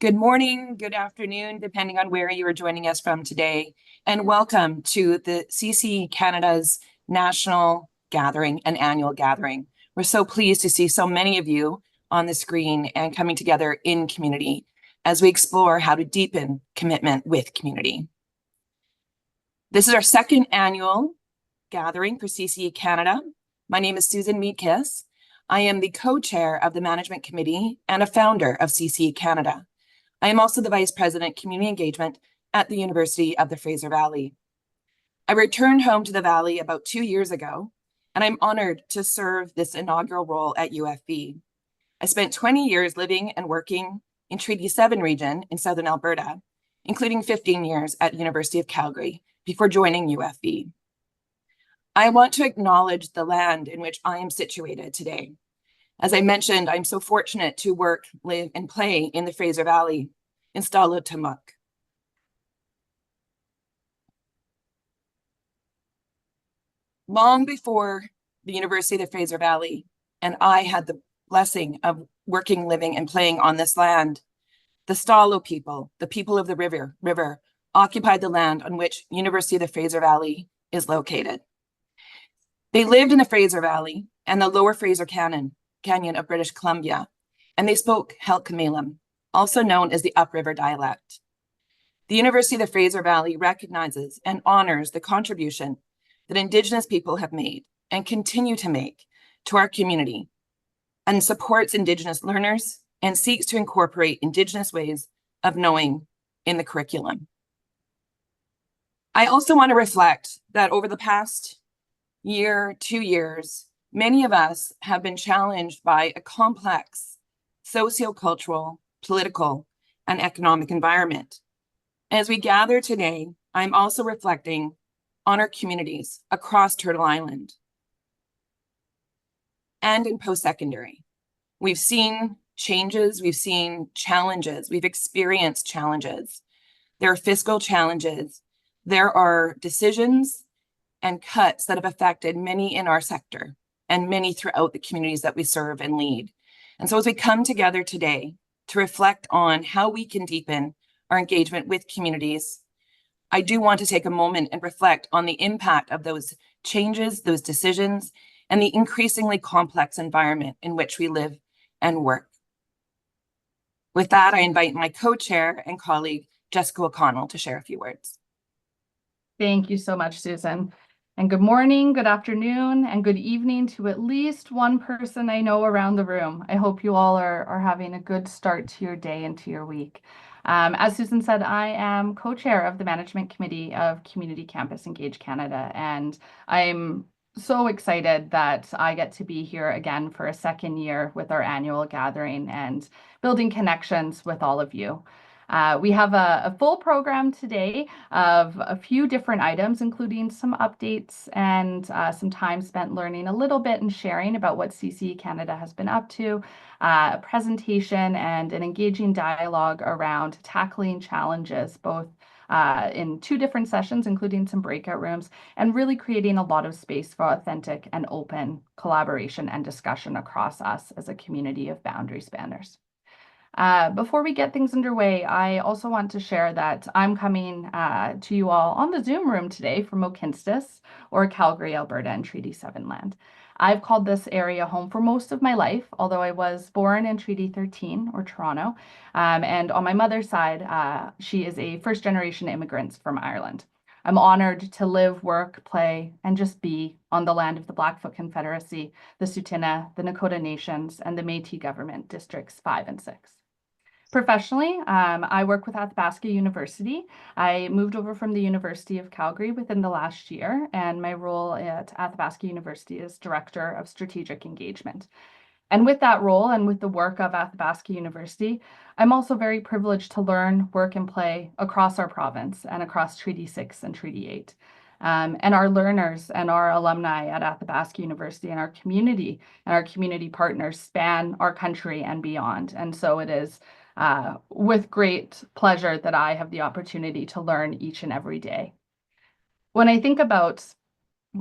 Good morning, good afternoon, depending on where you are joining us from today, and welcome to the CCE Canada's National Gathering and Annual Gathering. We're so pleased to see so many of you on the screen and coming together in community as we explore how to deepen commitment with community. This is our second annual gathering for CCE Canada. My name is Susan Mide. I am the co-chair of the Management Committee and a founder of CCE Canada. I am also the Vice President, Community Engagement at the University of the Fraser Valley. I returned home to the Valley about 2 years ago, and I'm honored to serve this inaugural role at UFV. I spent 20 years living and working in Treaty 7 region in Southern Alberta, including 15 years at University of Calgary before joining UFV. I want to acknowledge the land in which I am situated today. As I mentioned, I'm so fortunate to work, live, and play in the Fraser Valley in Stalo-Tamuk. Long before the University of the Fraser Valley and I had the blessing of working, living, and playing on this land, the Stalo people, the people of the river, occupied the land on which University of the Fraser Valley is located. They lived in the Fraser Valley and the Lower Fraser Canyon of British Columbia, and they spoke Halkamalam, also known as the upriver dialect. The University of the Fraser Valley recognizes and honors the contribution that Indigenous people have made and continue to make to our community, and supports Indigenous learners and seeks to incorporate Indigenous ways of knowing in the curriculum. I also want to reflect that over the past year, 2 years, many of us have been challenged by a complex sociocultural, political, and economic environment. As we gather today, I'm also reflecting on our communities across Turtle Island and in post-secondary. We've seen changes, we've seen challenges, we've experienced challenges. There are fiscal challenges, there are decisions and cuts that have affected many in our sector and many throughout the communities that we serve and lead. And so as we come together today to reflect on how we can deepen our engagement with communities, I do want to take a moment and reflect on the impact of those changes, those decisions, and the increasingly complex environment in which we live and work. With that, I invite my co-chair and colleague, Jessica O'Connell, to share a few words. Thank you so much, Susan. And good morning, good afternoon, and good evening to at least one person I know around the room. I hope you all are having a good start to your day and to your week. As Susan said, I am co-chair of the Management Committee of Community Campus Engage Canada, and I'm so excited that I get to be here again for a second year with our annual gathering and building connections with all of you. We have a full program today of a few different items, including some updates and some time spent learning a little bit and sharing about what CCE Canada has been up to, a presentation and an engaging dialogue around tackling challenges, both in 2 different sessions, including some breakout rooms, and really creating a lot of space for authentic and open collaboration and discussion across us as a community of boundary spanners. Before we get things underway, I also want to share that I'm coming to you all on the Zoom room today from Okinstis, or Calgary, Alberta, and Treaty 7 land. I've called this area home for most of my life, although I was born in Treaty 13, or Toronto, and on my mother's side, she is a first-generation immigrant from Ireland. I'm honored to live, work, play, and just be on the land of the Blackfoot Confederacy, the Tsuut'ina, the Nakota Nations, and the Métis government districts 5 and 6. Professionally, I work with Athabasca University. I moved over from the University of Calgary within the last year, and my role at Athabasca University is Director of Strategic Engagement. And with that role and with the work of Athabasca University, I'm also very privileged to learn, work, and play across our province and across Treaty 6 and Treaty 8. And our learners and our alumni at Athabasca University and our community partners span our country and beyond. And so it is with great pleasure that I have the opportunity to learn each and every day. When I think about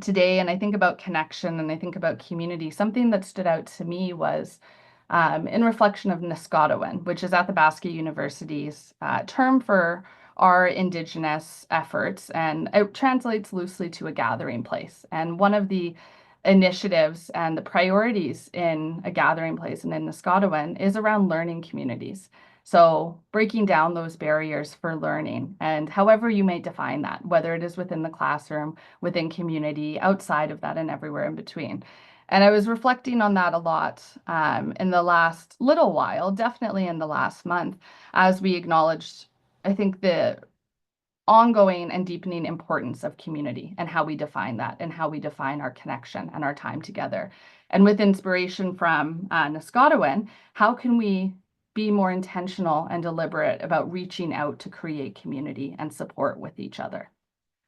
today and I think about connection and I think about community, something that stood out to me was in reflection of Niskadewin, which is Athabasca University's term for our Indigenous efforts, and it translates loosely to a gathering place. And one of the initiatives and the priorities in a gathering place and in Niskadewin is around learning communities. So breaking down those barriers for learning, and however you may define that, whether it is within the classroom, within community, outside of that, and everywhere in between. And I was reflecting on that a lot in the last little while, definitely in the last month, as we acknowledged, I think, the ongoing and deepening importance of community and how we define that and how we define our connection and our time together. And with inspiration from Niskadewin, how can we be more intentional and deliberate about reaching out to create community and support with each other?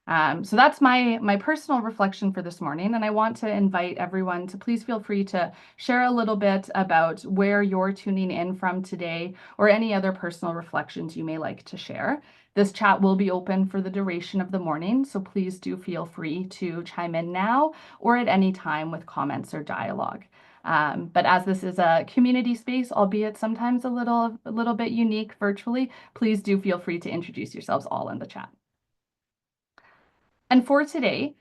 So that's my personal reflection for this morning, and I want to invite everyone to please feel free to share a little bit about where you're tuning in from today or any other personal reflections you may like to share. This chat will be open for the duration of the morning, so please do feel free to chime in now or at any time with comments or dialogue. But as this is a community space, albeit sometimes a little bit unique virtually, please do feel free to introduce yourselves all in the chat. And for today,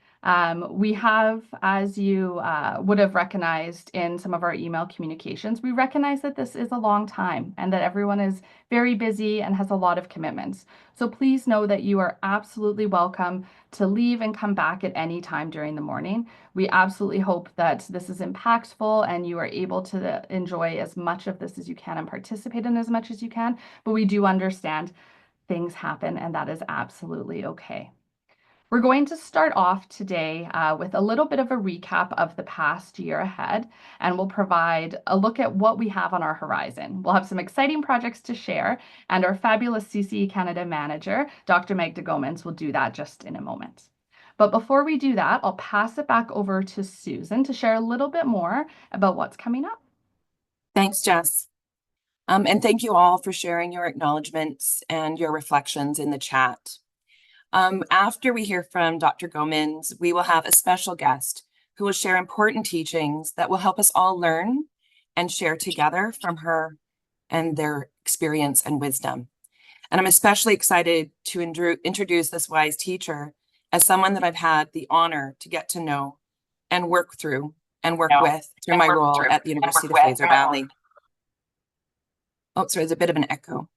we have, as you would have recognized in some of our email communications, we recognize that this is a long time and that everyone is very busy and has a lot of commitments. So please know that you are absolutely welcome to leave and come back at any time during the morning. We absolutely hope that this is impactful and you are able to enjoy as much of this as you can and participate in as much as you can. But we do understand things happen, and that is absolutely okay. We're going to start off today with a little bit of a recap of the past year ahead, and we'll provide a look at what we have on our horizon. We'll have some exciting projects to share, and our fabulous CCE Canada manager, Dr. Magda Goemans, will do that just in a moment. But before we do that, I'll pass it back over to Susan to share a little bit more about what's coming up. Thanks, Jess. And thank you all for sharing your acknowledgements and your reflections in the chat. After we hear from Dr. Goemans, we will have a special guest who will share important teachings that will help us all learn and share together from her and their experience and wisdom. And I'm especially excited to introduce this wise teacher as someone that I've had the honor to get to know and work through and work with through my role at the University of Fraser Valley. Oh, sorry, there's a bit of an echo.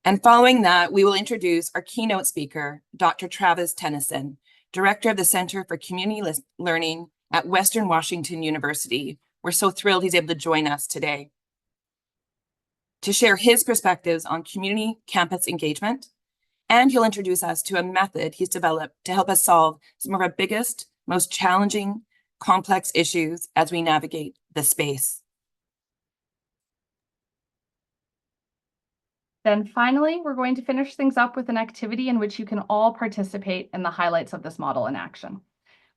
And following that, we will introduce our keynote speaker, Dr. Travis Tennessen, Director of the Center for Community Learning at Western Washington University. We're so thrilled he's able to join us today to share his perspectives on community campus engagement. And he'll introduce us to a method he's developed to help us solve some of our biggest, most challenging, complex issues as we navigate the space. Then finally, we're going to finish things up with an activity in which you can all participate in the highlights of this model in action.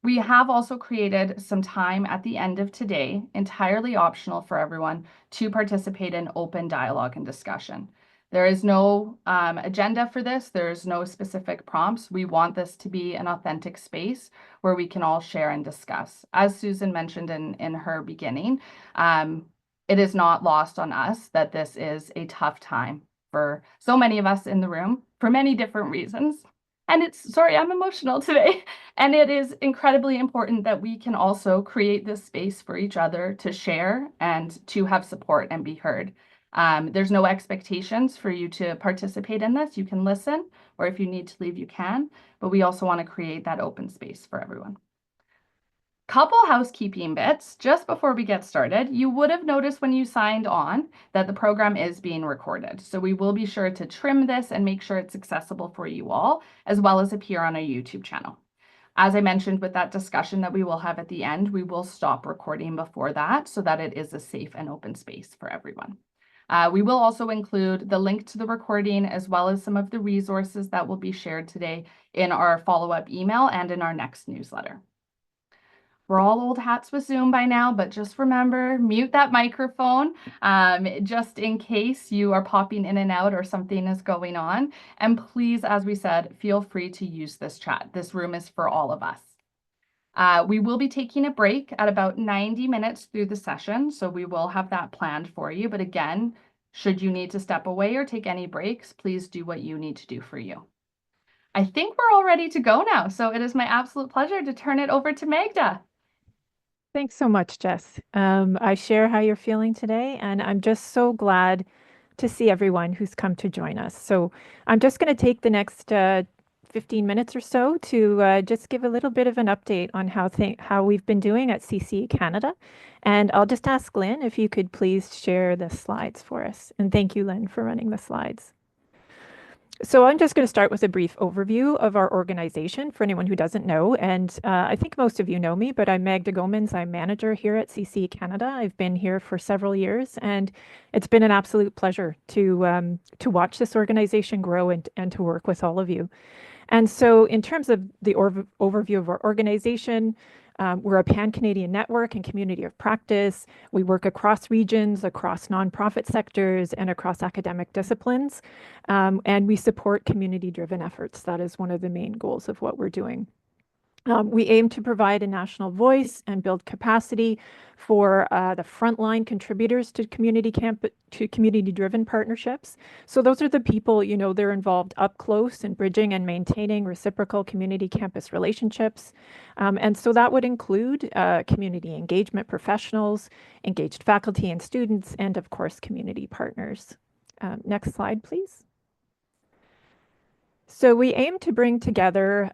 We have also created some time at the end of today, entirely optional for everyone, to participate in open dialogue and discussion. There is no agenda for this. There's no specific prompts. We want this to be an authentic space where we can all share and discuss. As Susan mentioned in her beginning, it is not lost on us that this is a tough time for so many of us in the room for many different reasons. And sorry, I'm emotional today. And it is incredibly important that we can also create this space for each other to share and to have support and be heard. There's no expectations for you to participate in this. You can listen, or if you need to leave, you can. But we also want to create that open space for everyone. Couple housekeeping bits just before we get started. You would have noticed when you signed on that the program is being recorded. So we will be sure to trim this and make sure it's accessible for you all, as well as appear on our YouTube channel. As I mentioned with that discussion that we will have at the end, we will stop recording before that so that it is a safe and open space for everyone. We will also include the link to the recording as well as some of the resources that will be shared today in our follow-up email and in our next newsletter. We're all old hats with Zoom by now, but just remember, mute that microphone just in case you are popping in and out or something is going on. And please, as we said, feel free to use this chat. This room is for all of us. We will be taking a break at about 90 minutes through the session, so we will have that planned for you. But again, should you need to step away or take any breaks, please do what you need to do for you. I think we're all ready to go now, so it is my absolute pleasure to turn it over to Magda. Thanks so much, Jess. I share how you're feeling today, and I'm just so glad to see everyone who's come to join us. So I'm just going to take the next 15 minutes or so to just give a little bit of an update on how we've been doing at CCE Canada. And I'll just ask Lynn if you could please share the slides for us. And thank you, Lynn, for running the slides. So I'm just going to start with a brief overview of our organization for anyone who doesn't know. And I think most of you know me, but I'm Magda Goemans. I'm manager here at CCE Canada. I've been here for several years, and it's been an absolute pleasure to watch this organization grow and to work with all of you. And so in terms of the overview of our organization, we're a pan-Canadian network and community of practice. We work across regions, across nonprofit sectors, and across academic disciplines. And we support community-driven efforts. That is one of the main goals of what we're doing. We aim to provide a national voice and build capacity for the frontline contributors to community-driven partnerships. So those are the people, they're involved up close in bridging and maintaining reciprocal community campus relationships. And so that would include community engagement professionals, engaged faculty and students, and of course, community partners. Next slide, please. So we aim to bring together,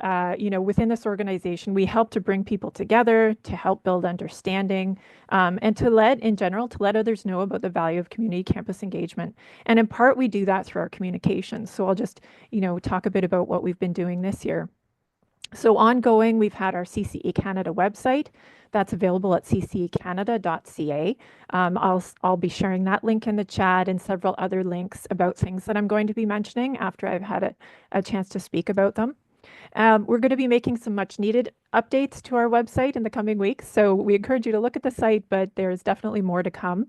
within this organization, we help to bring people together to help build understanding and to let others know about the value of community campus engagement. And in part, we do that through our communications. So I'll just, talk a bit about what we've been doing this year. So ongoing, we've had our CCE Canada website. That's available at ccecanada.ca. I'll be sharing that link in the chat and several other links about things that I'm going to be mentioning after I've had a chance to speak about them. We're going to be making some much needed updates to our website in the coming weeks. So we encourage you to look at the site, but there's definitely more to come.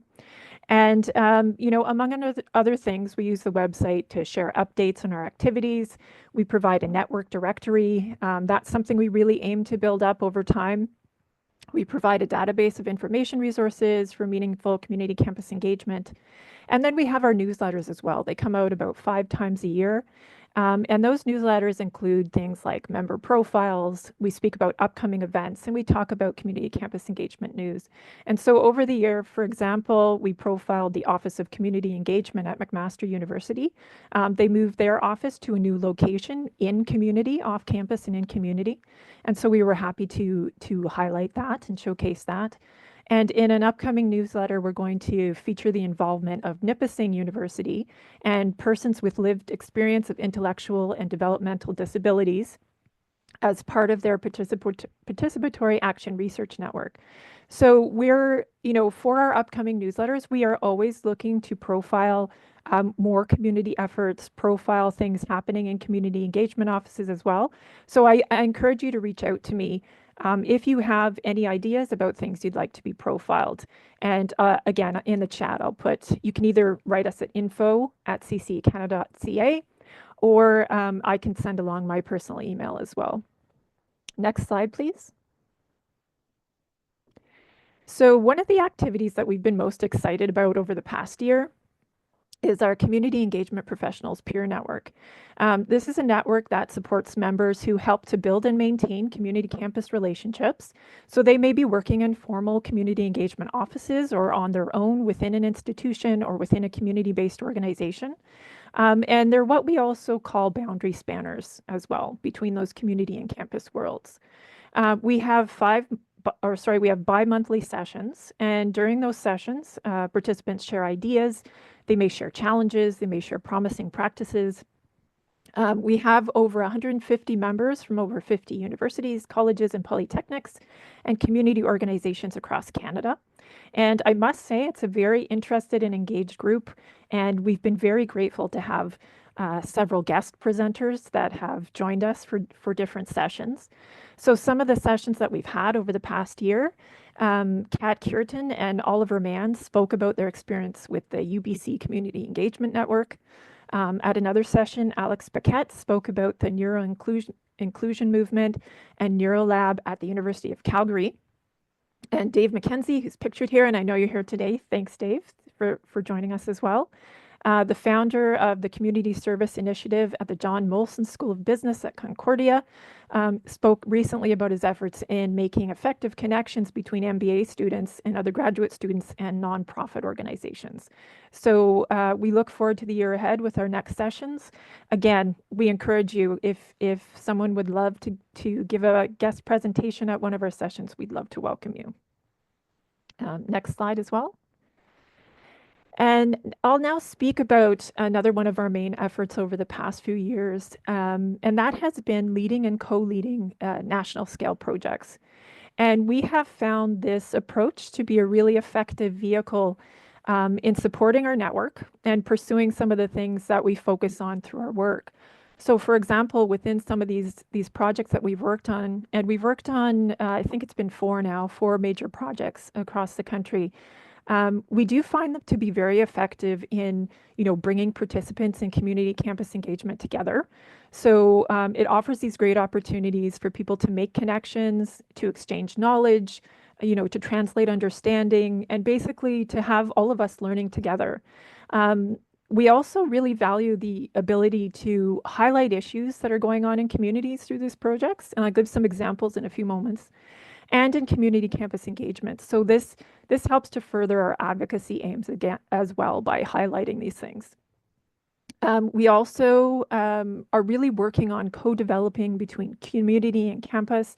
And, among other things, we use the website to share updates on our activities. We provide a network directory. That's something we really aim to build up over time. We provide a database of information resources for meaningful community campus engagement. And then we have our newsletters as well. They come out about 5 times a year. And those newsletters include things like member profiles. We speak about upcoming events, and we talk about community campus engagement news. And so over the year, for example, we profiled the Office of Community Engagement at McMaster University. They moved their office to a new location in community, off campus and in community. And so we were happy to highlight that and showcase that. And in an upcoming newsletter, we're going to feature the involvement of Nipissing University and persons with lived experience of intellectual and developmental disabilities as part of their participatory action research network. So we're, for our upcoming newsletters, we are always looking to profile more community efforts, profile things happening in community engagement offices as well. So I encourage you to reach out to me if you have any ideas about things you'd like to be profiled. And again, in the chat, you can either write us at info@ccecanada.ca, or I can send along my personal email as well. Next slide, please. So one of the activities that we've been most excited about over the past year is our Community Engagement Professionals Peer Network. This is a network that supports members who help to build and maintain community campus relationships. So they may be working in formal community engagement offices or on their own within an institution or within a community-based organization. And they're what we also call boundary spanners as well between those community and campus worlds. We have bi-monthly sessions, and during those sessions, participants share ideas. They may share challenges, they may share promising practices. We have over 150 members from over 50 universities, colleges, and polytechnics, and community organizations across Canada. And I must say, it's a very interested and engaged group, and we've been very grateful to have several guest presenters that have joined us for different sessions. So some of the sessions that we've had over the past year, Kat Cureton and Oliver Mann spoke about their experience with the UBC Community Engagement Network. At another session, Alex Paquette spoke about the Inclusion Movement and NeuroLab at the University of Calgary. And Dave McKenzie, who's pictured here, and I know you're here today. Thanks, Dave, for joining us as well. The founder of the Community Service Initiative at the John Molson School of Business at Concordia, spoke recently about his efforts in making effective connections between MBA students and other graduate students and nonprofit organizations. So we look forward to the year ahead with our next sessions. Again, we encourage you, if someone would love to give a guest presentation at one of our sessions, we'd love to welcome you. Next slide as well. And I'll now speak about another one of our main efforts over the past few years, and that has been leading and co-leading national scale projects. And we have found this approach to be a really effective vehicle in supporting our network and pursuing some of the things that we focus on through our work. So for example, within some of these projects that we've worked on, and we've worked on, I think it's been four major projects across the country. We do find them to be very effective in, bringing participants in community campus engagement together. So it offers these great opportunities for people to make connections, to exchange knowledge, to translate understanding, and basically to have all of us learning together. We also really value the ability to highlight issues that are going on in communities through these projects, and I'll give some examples in a few moments, and in community campus engagement. So this helps to further our advocacy aims again as well by highlighting these things. We also are really working on co-developing between community and campus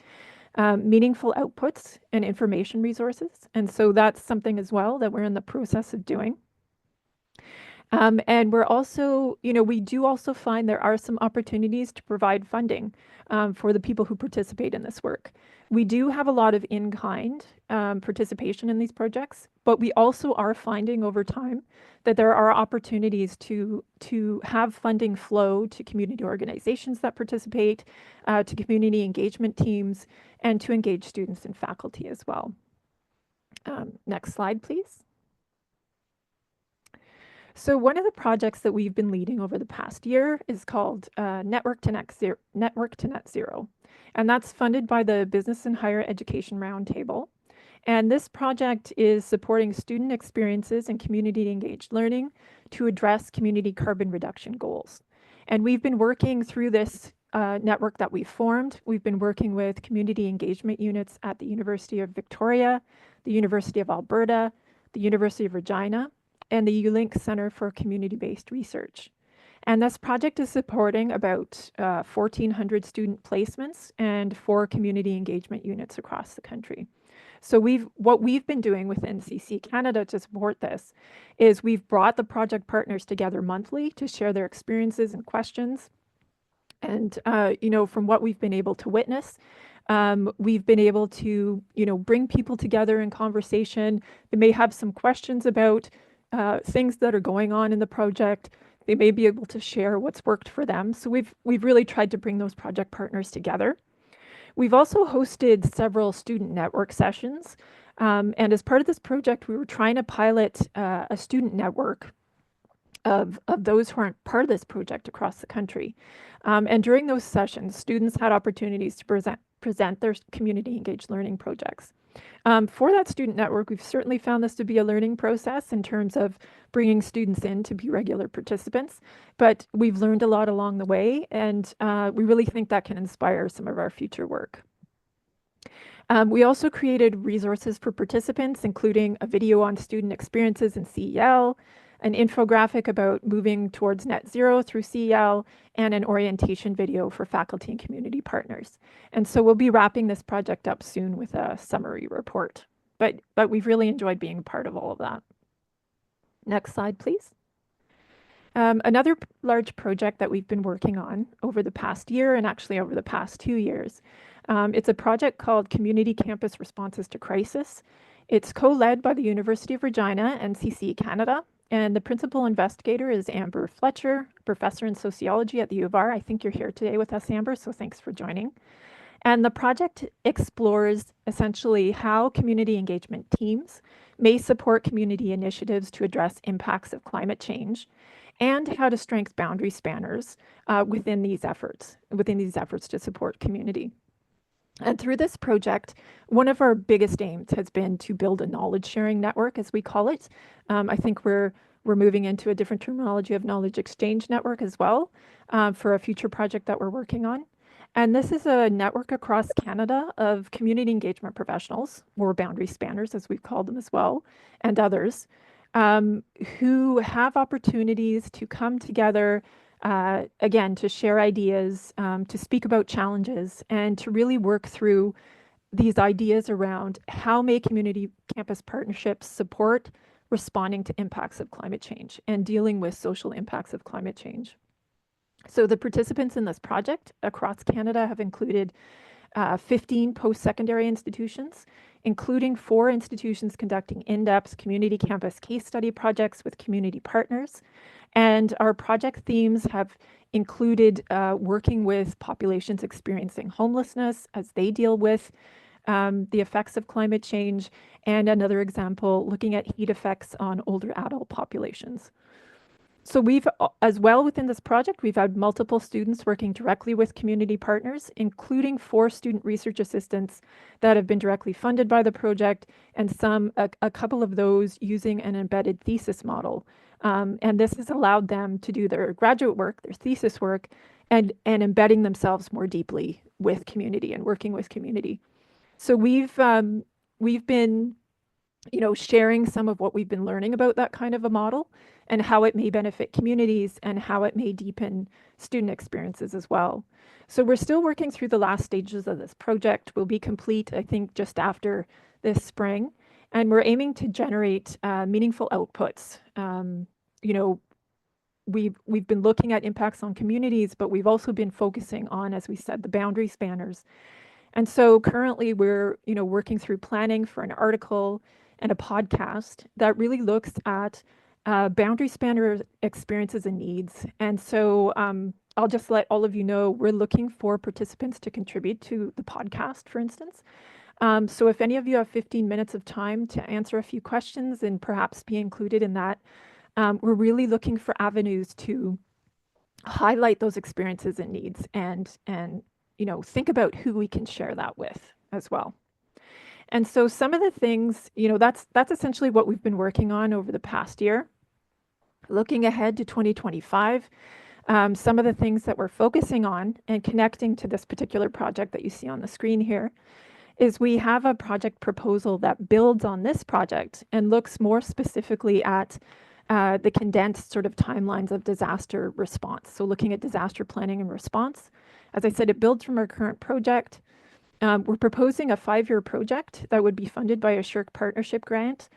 meaningful outputs and information resources. And so that's something as well that we're in the process of doing. And we're also, we do also find there are some opportunities to provide funding for the people who participate in this work. We do have a lot of in-kind participation in these projects, but we also are finding over time that there are opportunities to have funding flow to community organizations that participate, to community engagement teams, and to engage students and faculty as well. Next slide, please. So one of the projects that we've been leading over the past year is called Network to Net Zero. And that's funded by the Business and Higher Education Roundtable. And this project is supporting student experiences and community engaged learning to address community carbon reduction goals. And we've been working through this network that we've formed. We've been working with community engagement units at the University of Victoria, the University of Alberta, the University of Regina, and the ULink Center for Community-Based Research. And this project is supporting about 1,400 student placements and 4 community engagement units across the country. So what we've been doing within CC Canada to support this is we've brought the project partners together monthly to share their experiences and questions. And, from what we've been able to witness, we've been able to, bring people together in conversation. They may have some questions about things that are going on in the project. They may be able to share what's worked for them. So we've really tried to bring those project partners together. We've also hosted several student network sessions. And as part of this project, we were trying to pilot a student network of those who aren't part of this project across the country. And during those sessions, students had opportunities to present their community engaged learning projects. For that student network, we've certainly found this to be a learning process in terms of bringing students in to be regular participants, but we've learned a lot along the way, and we really think that can inspire some of our future work. We also created resources for participants, including a video on student experiences in CEL, an infographic about moving towards net zero through CEL, and an orientation video for faculty and community partners. And so we'll be wrapping this project up soon with a summary report. But we've really enjoyed being part of all of that. Next slide, please. Another large project that we've been working on over the past year and actually over the past 2 years, it's a project called Community Campus Responses to Crisis. It's co-led by the University of Regina and CCE Canada. And the principal investigator is Amber Fletcher, professor in sociology at the U of R. I think you're here today with us, Amber, so thanks for joining. And the project explores essentially how community engagement teams may support community initiatives to address impacts of climate change and how to strengthen boundary spanners within these efforts to support community. And through this project, one of our biggest aims has been to build a knowledge sharing network, as we call it. I think we're moving into a different terminology of knowledge exchange network as well for a future project that we're working on. And this is a network across Canada of community engagement professionals, or boundary spanners, as we've called them as well, and others, who have opportunities to come together, again, to share ideas, to speak about challenges, and to really work through these ideas around how may community campus partnerships support responding to impacts of climate change and dealing with social impacts of climate change. So the participants in this project across Canada have included 15 post-secondary institutions, including 4 institutions conducting in-depth community campus case study projects with community partners. And our project themes have included working with populations experiencing homelessness as they deal with the effects of climate change, and another example, looking at heat effects on older adult populations. So we've, as well within this project, we've had multiple students working directly with community partners, including 4 student research assistants that have been directly funded by the project, and a couple of those using an embedded thesis model. And this has allowed them to do their graduate work, their thesis work, and embedding themselves more deeply with community and working with community. So we've been, sharing some of what we've been learning about that kind of a model and how it may benefit communities and how it may deepen student experiences as well. So we're still working through the last stages of this project. We'll be complete, I think, just after this spring, and we're aiming to generate meaningful outputs. We've been looking at impacts on communities, but we've also been focusing on, as we said, the boundary spanners. And so currently we're, working through planning for an article and a podcast that really looks at boundary spanner experiences and needs. And so I'll just let all of you know, we're looking for participants to contribute to the podcast, for instance. So if any of you have 15 minutes of time to answer a few questions and perhaps be included in that, we're really looking for avenues to highlight those experiences and needs and think about who we can share that with as well. And so some of the things, that's essentially what we've been working on over the past year. Looking ahead to 2025, some of the things that we're focusing on and connecting to this particular project that you see on the screen here is we have a project proposal that builds on this project and looks more specifically at the condensed sort of timelines of disaster response. So looking at disaster planning and response. As I said, it builds from our current project. We're proposing a 5-year project that would be funded by a SSHRC partnership grant.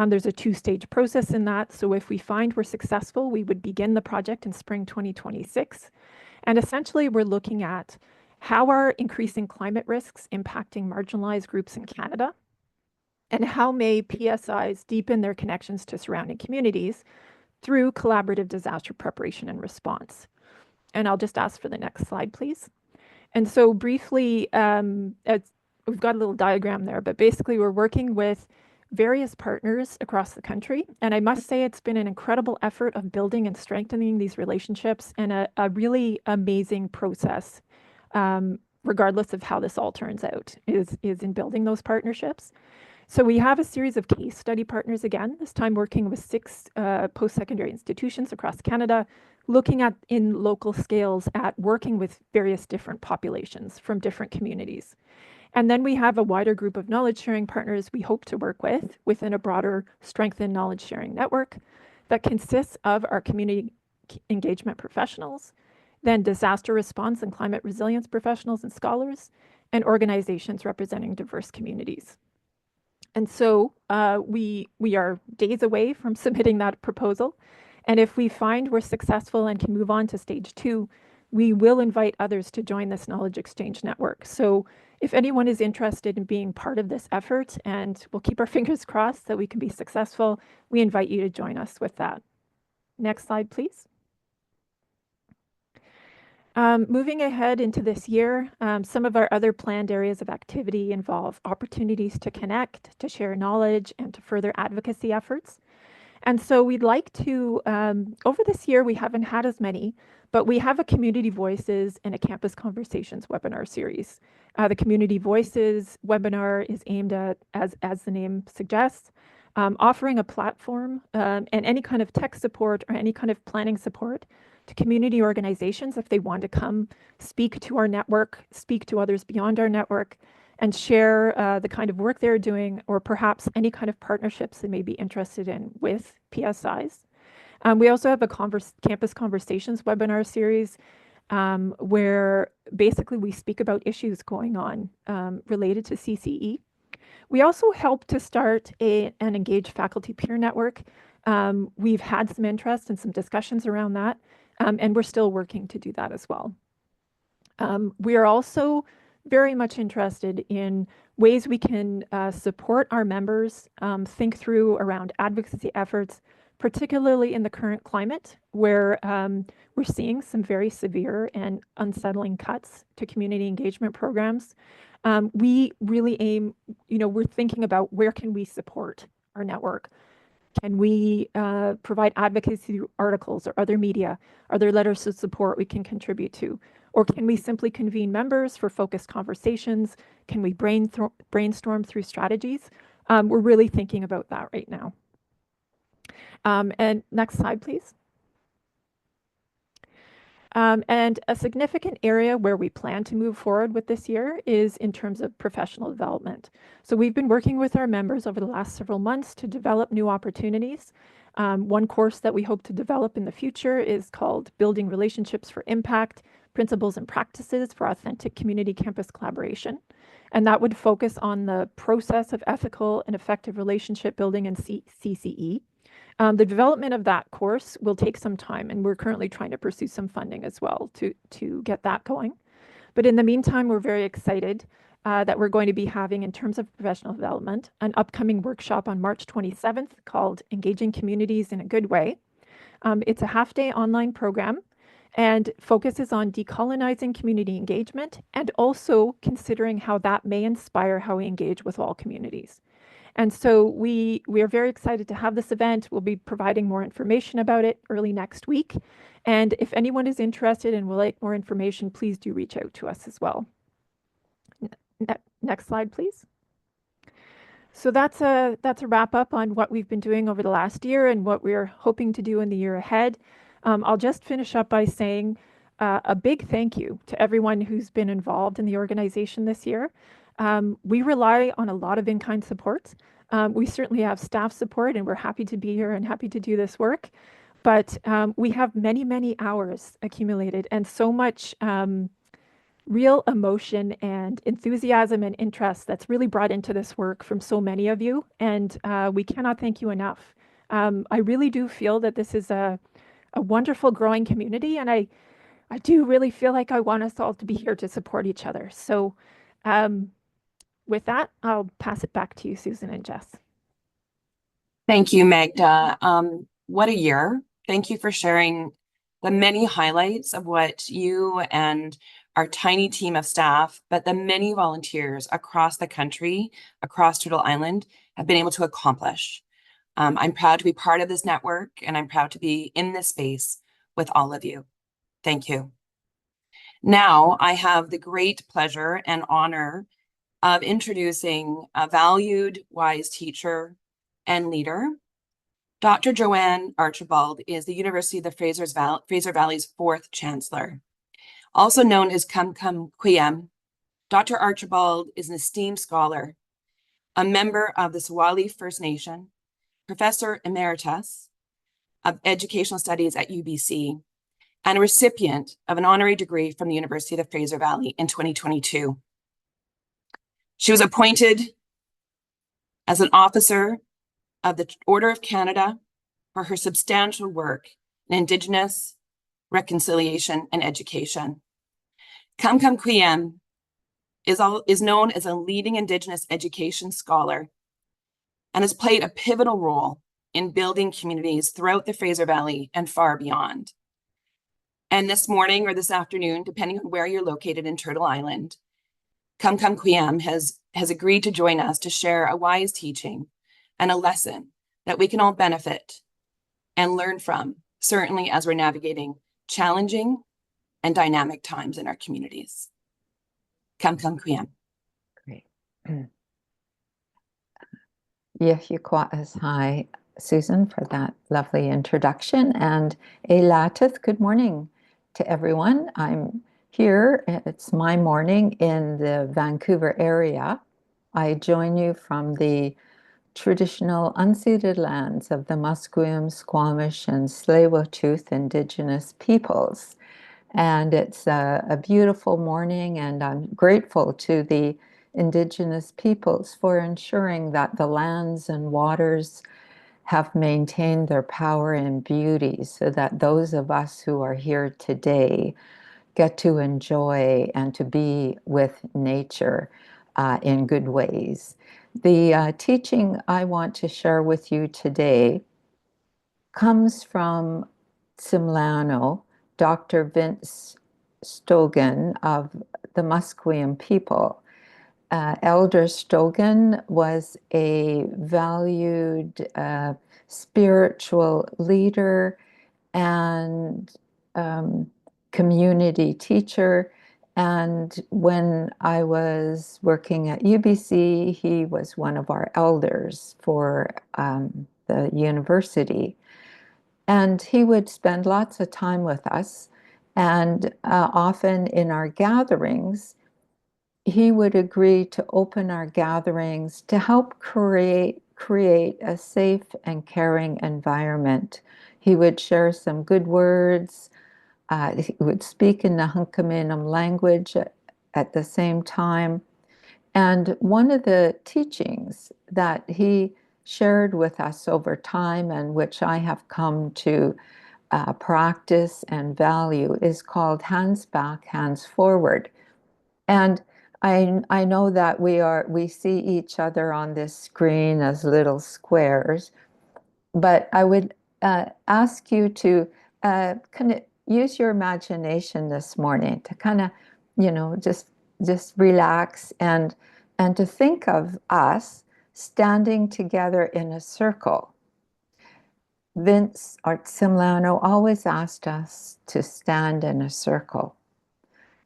There's a 2-stage process in that. So if we find we're successful, we would begin the project in spring 2026. And essentially, we're looking at how are increasing climate risks impacting marginalized groups in Canada, and how may PSIs deepen their connections to surrounding communities through collaborative disaster preparation and response. And I'll just ask for the next slide, please. And so briefly, we've got a little diagram there, but basically we're working with various partners across the country. And I must say it's been an incredible effort of building and strengthening these relationships, and a really amazing process, regardless of how this all turns out, is in building those partnerships. So we have a series of case study partners again, this time working with 6 post-secondary institutions across Canada, looking at in local scales at working with various different populations from different communities. And then we have a wider group of knowledge sharing partners we hope to work with within a broader strengthened knowledge sharing network that consists of our community engagement professionals, then disaster response and climate resilience professionals and scholars, and organizations representing diverse communities. And so we are days away from submitting that proposal. And if we find we're successful and can move on to stage 2, we will invite others to join this knowledge exchange network. So if anyone is interested in being part of this effort, and we'll keep our fingers crossed that we can be successful, we invite you to join us with that. Next slide, please. Moving ahead into this year, some of our other planned areas of activity involve opportunities to connect, to share knowledge, and to further advocacy efforts. And so we'd like to, over this year, we haven't had as many, but we have a Community Voices and a Campus Conversations webinar series. The Community Voices webinar is aimed at, as the name suggests, offering a platform and any kind of tech support or any kind of planning support to community organizations if they want to come speak to our network, speak to others beyond our network, and share the kind of work they're doing, or perhaps any kind of partnerships they may be interested in with PSIs. We also have a Campus Conversations webinar series where basically we speak about issues going on related to CCE. We also help to start an engaged faculty peer network. We've had some interest and some discussions around that, and we're still working to do that as well. We are also very much interested in ways we can support our members think through around advocacy efforts, particularly in the current climate where we're seeing some very severe and unsettling cuts to community engagement programs. We really aim, we're thinking about where can we support our network? Can we provide advocacy through articles or other media? Are there letters of support we can contribute to? Or can we simply convene members for focused conversations? Can we brainstorm through strategies? We're really thinking about that right now. And next slide, please. And a significant area where we plan to move forward with this year is in terms of professional development. So we've been working with our members over the last several months to develop new opportunities. One course that we hope to develop in the future is called Building Relationships for Impact, Principles and Practices for Authentic Community Campus Collaboration. And that would focus on the process of ethical and effective relationship building in CCE. The development of that course will take some time, and we're currently trying to pursue some funding as well to get that going. But in the meantime, we're very excited that we're going to be having, in terms of professional development, an upcoming workshop on March 27th called Engaging Communities in a Good Way. It's a half-day online program and focuses on decolonizing community engagement and also considering how that may inspire how we engage with all communities. And so we are very excited to have this event. We'll be providing more information about it early next week. And if anyone is interested and would like more information, please do reach out to us as well. Next slide, please. So that's a wrap up on what we've been doing over the last year and what we're hoping to do in the year ahead. I'll just finish up by saying a big thank you to everyone who's been involved in the organization this year. We rely on a lot of in-kind support. We certainly have staff support, and we're happy to be here and happy to do this work. But we have many, many hours accumulated and so much real emotion and enthusiasm and interest that's really brought into this work from so many of you. And we cannot thank you enough. I really do feel that this is a wonderful growing community, and I do really feel like I want us all to be here to support each other. So with that, I'll pass it back to you, Susan and Jess. Thank you, Magda. What a year. Thank you for sharing the many highlights of what you and our tiny team of staff, but the many volunteers across the country, across Turtle Island, have been able to accomplish. I'm proud to be part of this network, and I'm proud to be in this space with all of you. Thank you. Now, I have the great pleasure and honor of introducing a valued, wise teacher and leader. Dr. Joanne Archibald is the University of the Fraser Valley's fourth Chancellor. Also known as Kum Kwiem, Dr. Archibald is an esteemed scholar, a member of the Swahili First Nation, Professor Emeritus of Educational Studies at UBC, and a recipient of an honorary degree from the University of the Fraser Valley in 2022. She was appointed as an officer of the Order of Canada for her substantial work in Indigenous reconciliation and education. Kum Kwiem is known as a leading Indigenous education scholar and has played a pivotal role in building communities throughout the Fraser Valley and far beyond. And this morning or this afternoon, depending on where you're located in Turtle Island, Kum Kwiem has agreed to join us to share a wise teaching and a lesson that we can all benefit and learn from, certainly as we're navigating challenging and dynamic times in our communities. Kam Kuyan. Great. Hi, Susan, for that lovely introduction. And Eilatith, good morning to everyone. I'm here. It's my morning in the Vancouver area. I join you from the traditional unceded lands of the Musqueam, Squamish, and Tsleil-Waututh Indigenous peoples. And it's a beautiful morning, and I'm grateful to the Indigenous peoples for ensuring that the lands and waters have maintained their power and beauty so that those of us who are here today get to enjoy and to be with nature in good ways. The teaching I want to share with you today comes from Simlano, Dr. Vince Stogan of the Musqueam people. Elder Stogan was a valued spiritual leader and community teacher. And when I was working at UBC, he was one of our elders for the university. And he would spend lots of time with us. And often in our gatherings, he would agree to open our gatherings to help create a safe and caring environment. He would share some good words. He would speak in the Hunkaminam language at the same time. And one of the teachings that he shared with us over time, and which I have come to practice and value, is called hands back, hands forward. And I know that we see each other on this screen as little squares, but I would ask you to kind of use your imagination this morning to kind of, just relax and to think of us standing together in a circle. Vince Simlano always asked us to stand in a circle.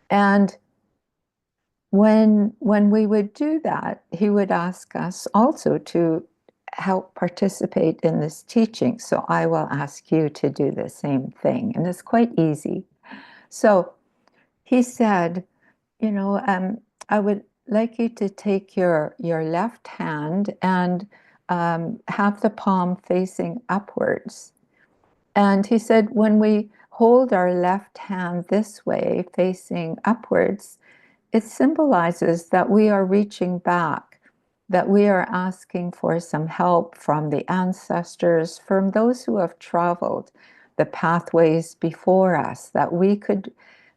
And when we would do that, he would ask us also to help participate in this teaching. So I will ask you to do the same thing. And it's quite easy. So he said, I would like you to take your left hand and have the palm facing upwards. And he said, when we hold our left hand this way, facing upwards, it symbolizes that we are reaching back, that we are asking for some help from the ancestors, from those who have traveled the pathways before us, that we could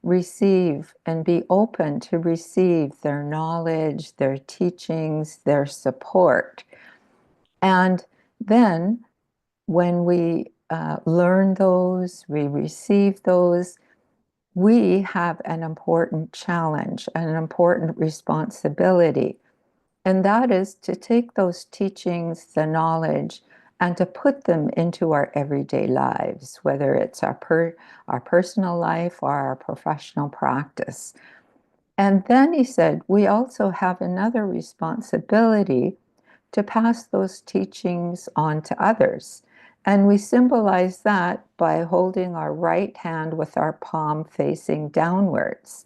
receive and be open to receive their knowledge, their teachings, their support. And then when we learn those, we receive those, we have an important challenge, an important responsibility. And that is to take those teachings, the knowledge, and to put them into our everyday lives, whether it's our personal life or our professional practice. And then he said, we also have another responsibility to pass those teachings on to others. And we symbolize that by holding our right hand with our palm facing downwards.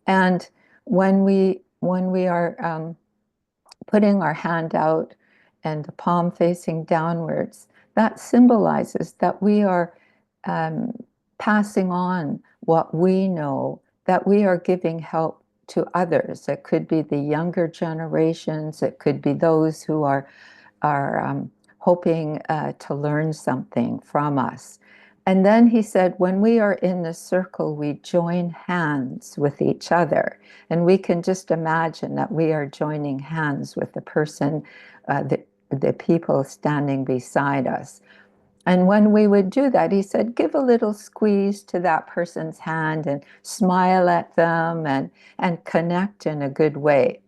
And when we are putting our hand out and the palm facing downwards, that symbolizes that we are passing on what we know, that we are giving help to others. It could be the younger generations, it could be those who are hoping to learn something from us. And then he said, when we are in the circle, we join hands with each other. And we can just imagine that we are joining hands with the person, the people standing beside us. And when we would do that, he said, give a little squeeze to that person's hand and smile at them and connect in a good way.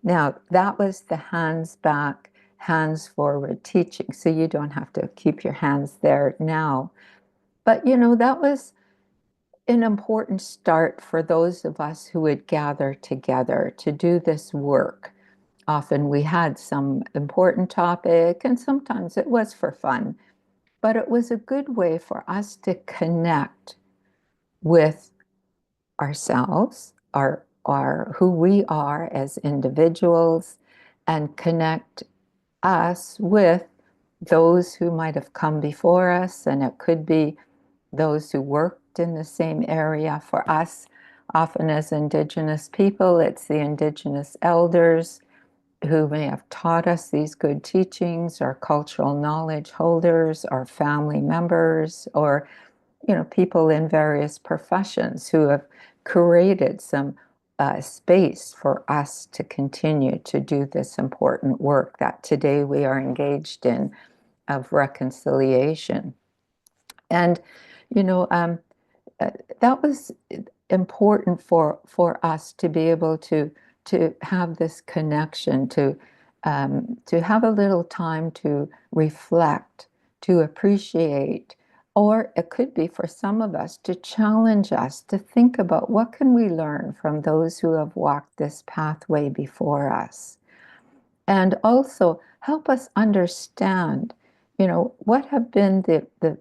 Now, that was the hands back, hands forward teaching. So you don't have to keep your hands there now. But, you know, that was an important start for those of us who would gather together to do this work. Often we had some important topic, and sometimes it was for fun, but it was a good way for us to connect with ourselves, our who we are as individuals, and connect us with those who might have come before us, and it could be those who worked in the same area. For us, often as Indigenous people, it's the Indigenous elders who may have taught us these good teachings, our cultural knowledge holders, our family members, or people in various professions who have created some space for us to continue to do this important work that today we are engaged in of reconciliation. And, you know, that was important for us to be able to have this connection, to have a little time to reflect, to appreciate, or it could be for some of us to challenge us to think about what can we learn from those who have walked this pathway before us, and also help us understand, what have been the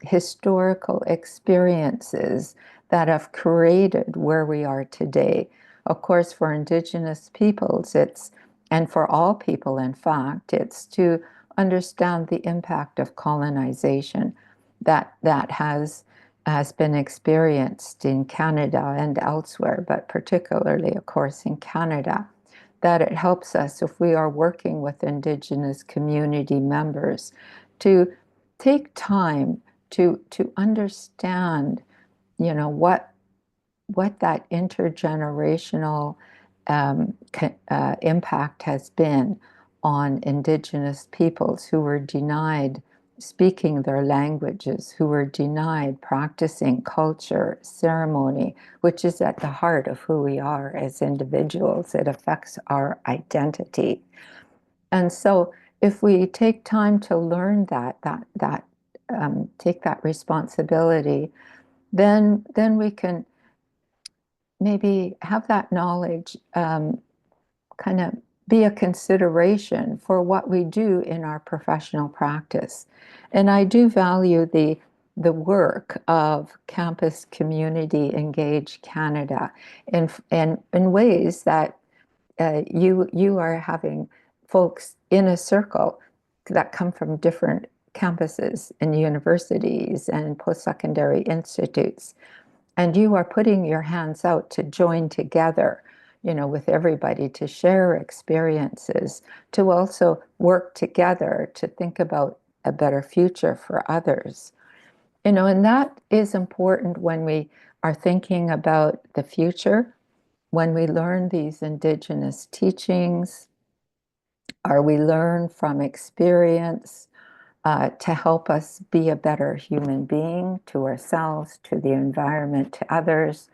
historical experiences that have created where we are today. Of course, for Indigenous peoples, and for all people, in fact, it's to understand the impact of colonization that has been experienced in Canada and elsewhere, but particularly, of course, in Canada, that it helps us, if we are working with Indigenous community members, to take time to understand, what that intergenerational impact has been on Indigenous peoples who were denied speaking their languages, who were denied practicing culture, ceremony, which is at the heart of who we are as individuals. It affects our identity. And so if we take time to learn take that responsibility, then we can maybe have that knowledge kind of be a consideration for what we do in our professional practice. And I do value the work of Campus Community Engage Canada in ways that you are having folks in a circle that come from different campuses and universities and post-secondary institutes. And you are putting your hands out to join together, with everybody, to share experiences, to also work together to think about a better future for others. And that is important when we are thinking about the future, when we learn these Indigenous teachings, or we learn from experience to help us be a better human being to ourselves, to the environment, to others,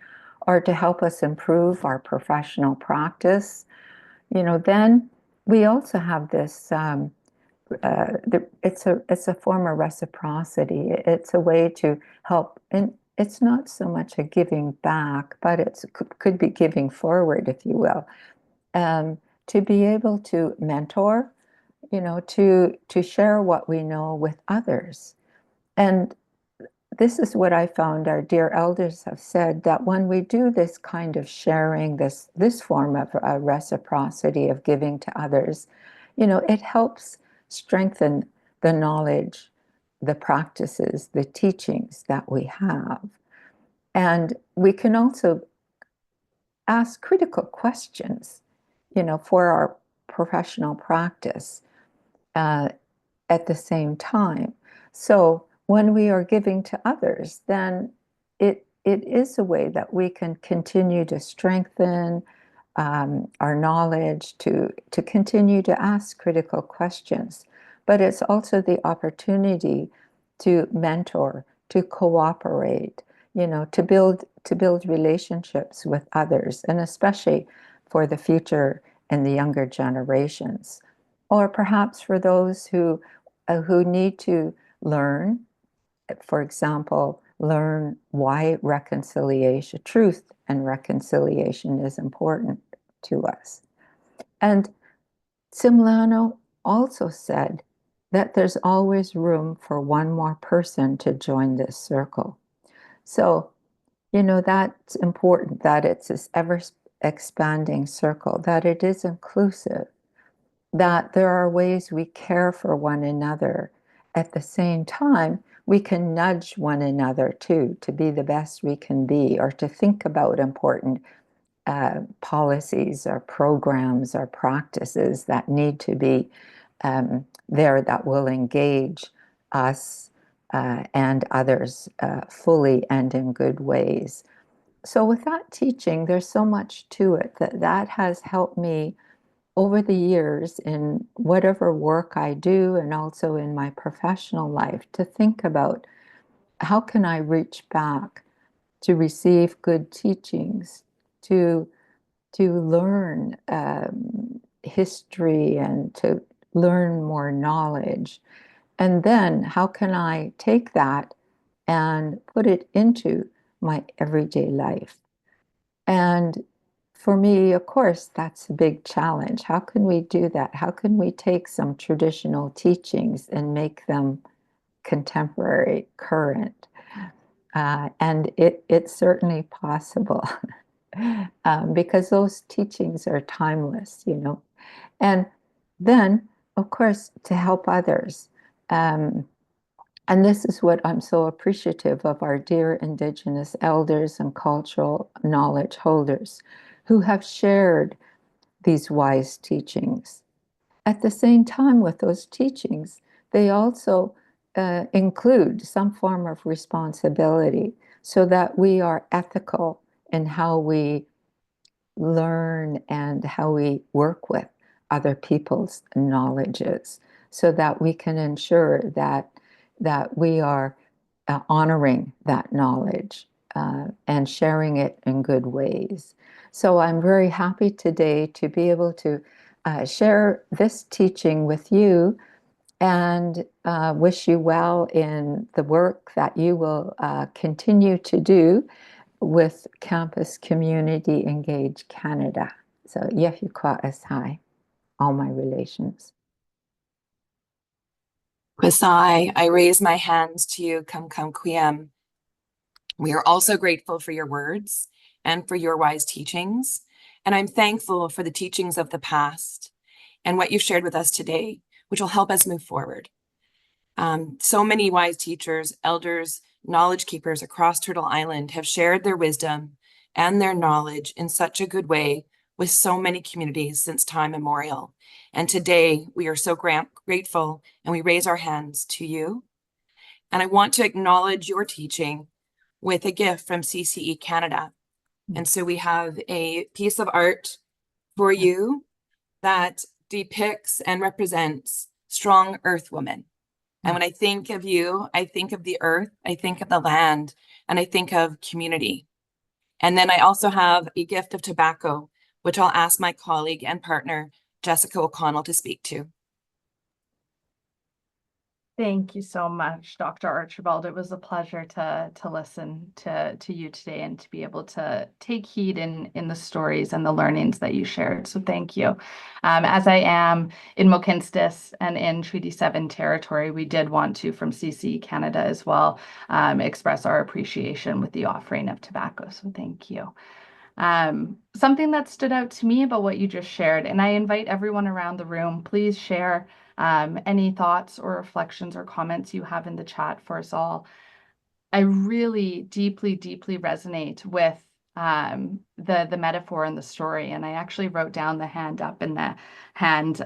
or to help us improve our professional practice, then we also have this, it's a form of reciprocity. It's a way to help, and it's not so much a giving back, but it could be giving forward, if you will, to be able to mentor, to share what we know with others. And this is what I found our dear elders have said, that when we do this kind of sharing, this form of reciprocity of giving to others, it helps strengthen the knowledge, the practices, the teachings that we have. And we can also ask critical questions, for our professional practice at the same time. So when we are giving to others, then it is a way that we can continue to strengthen our knowledge, to continue to ask critical questions. But it's also the opportunity to mentor, to cooperate, to build relationships with others, and especially for the future and the younger generations. or perhaps for those who need to learn, for example, learn why reconciliation, truth and reconciliation is important to us. And Simlano also said that there's always room for one more person to join this circle. So, that's important, that it's this ever expanding circle, that it is inclusive, that there are ways we care for one another. At the same time, we can nudge one another too, to be the best we can be, or to think about important policies or programs or practices that need to be there, that will engage us and others fully and in good ways. So with that teaching, there's so much to it that has helped me over the years in whatever work I do and also in my professional life, to think about how can I reach back to receive good teachings, to learn history and to learn more knowledge. And then how can I take that and put it into my everyday life? And for me, of course, that's a big challenge. How can we do that? How can we take some traditional teachings and make them contemporary, current? And it's certainly possible because those teachings are timeless, And then, of course, to help others. And this is what I'm so appreciative of our dear Indigenous elders and cultural knowledge holders who have shared these wise teachings. At the same time, with those teachings, they also include some form of responsibility so that we are ethical in how we learn and how we work with other people's knowledges, so that we can ensure that we are honoring that knowledge and sharing it in good ways. So I'm very happy today to be able to share this teaching with you, and wish you well in the work that you will continue to do with Campus Community Engage Canada. So Yehukwa Asai, all my relations. Kwasai, I raise my hands to you, Kam Kwiem. We are also grateful for your words and for your wise teachings. And I'm thankful for the teachings of the past and what you've shared with us today, which will help us move forward. So many wise teachers, elders, knowledge keepers across Turtle Island have shared their wisdom and their knowledge in such a good way with so many communities since time immemorial. And today we are so grateful, and we raise our hands to you. And I want to acknowledge your teaching with a gift from CCE Canada. And so we have a piece of art for you that depicts and represents strong earth women. And when I think of you, I think of the earth, I think of the land, and I think of community. And then I also have a gift of tobacco, which I'll ask my colleague and partner, Jessica O'Connell, to speak to. Thank you so much, Dr. Archibald. It was a pleasure to listen to you today and to be able to take heed in the stories and the learnings that you shared. So thank you. As I am in Mohkinstsis and in Treaty 7 territory, we did want to, from CCE Canada as well, express our appreciation with the offering of tobacco. So thank you. Something that stood out to me about what you just shared, and I invite everyone around the room, please share any thoughts or reflections or comments you have in the chat for us all. I really deeply resonate with the metaphor and the story, and I actually wrote down the hand up in the hand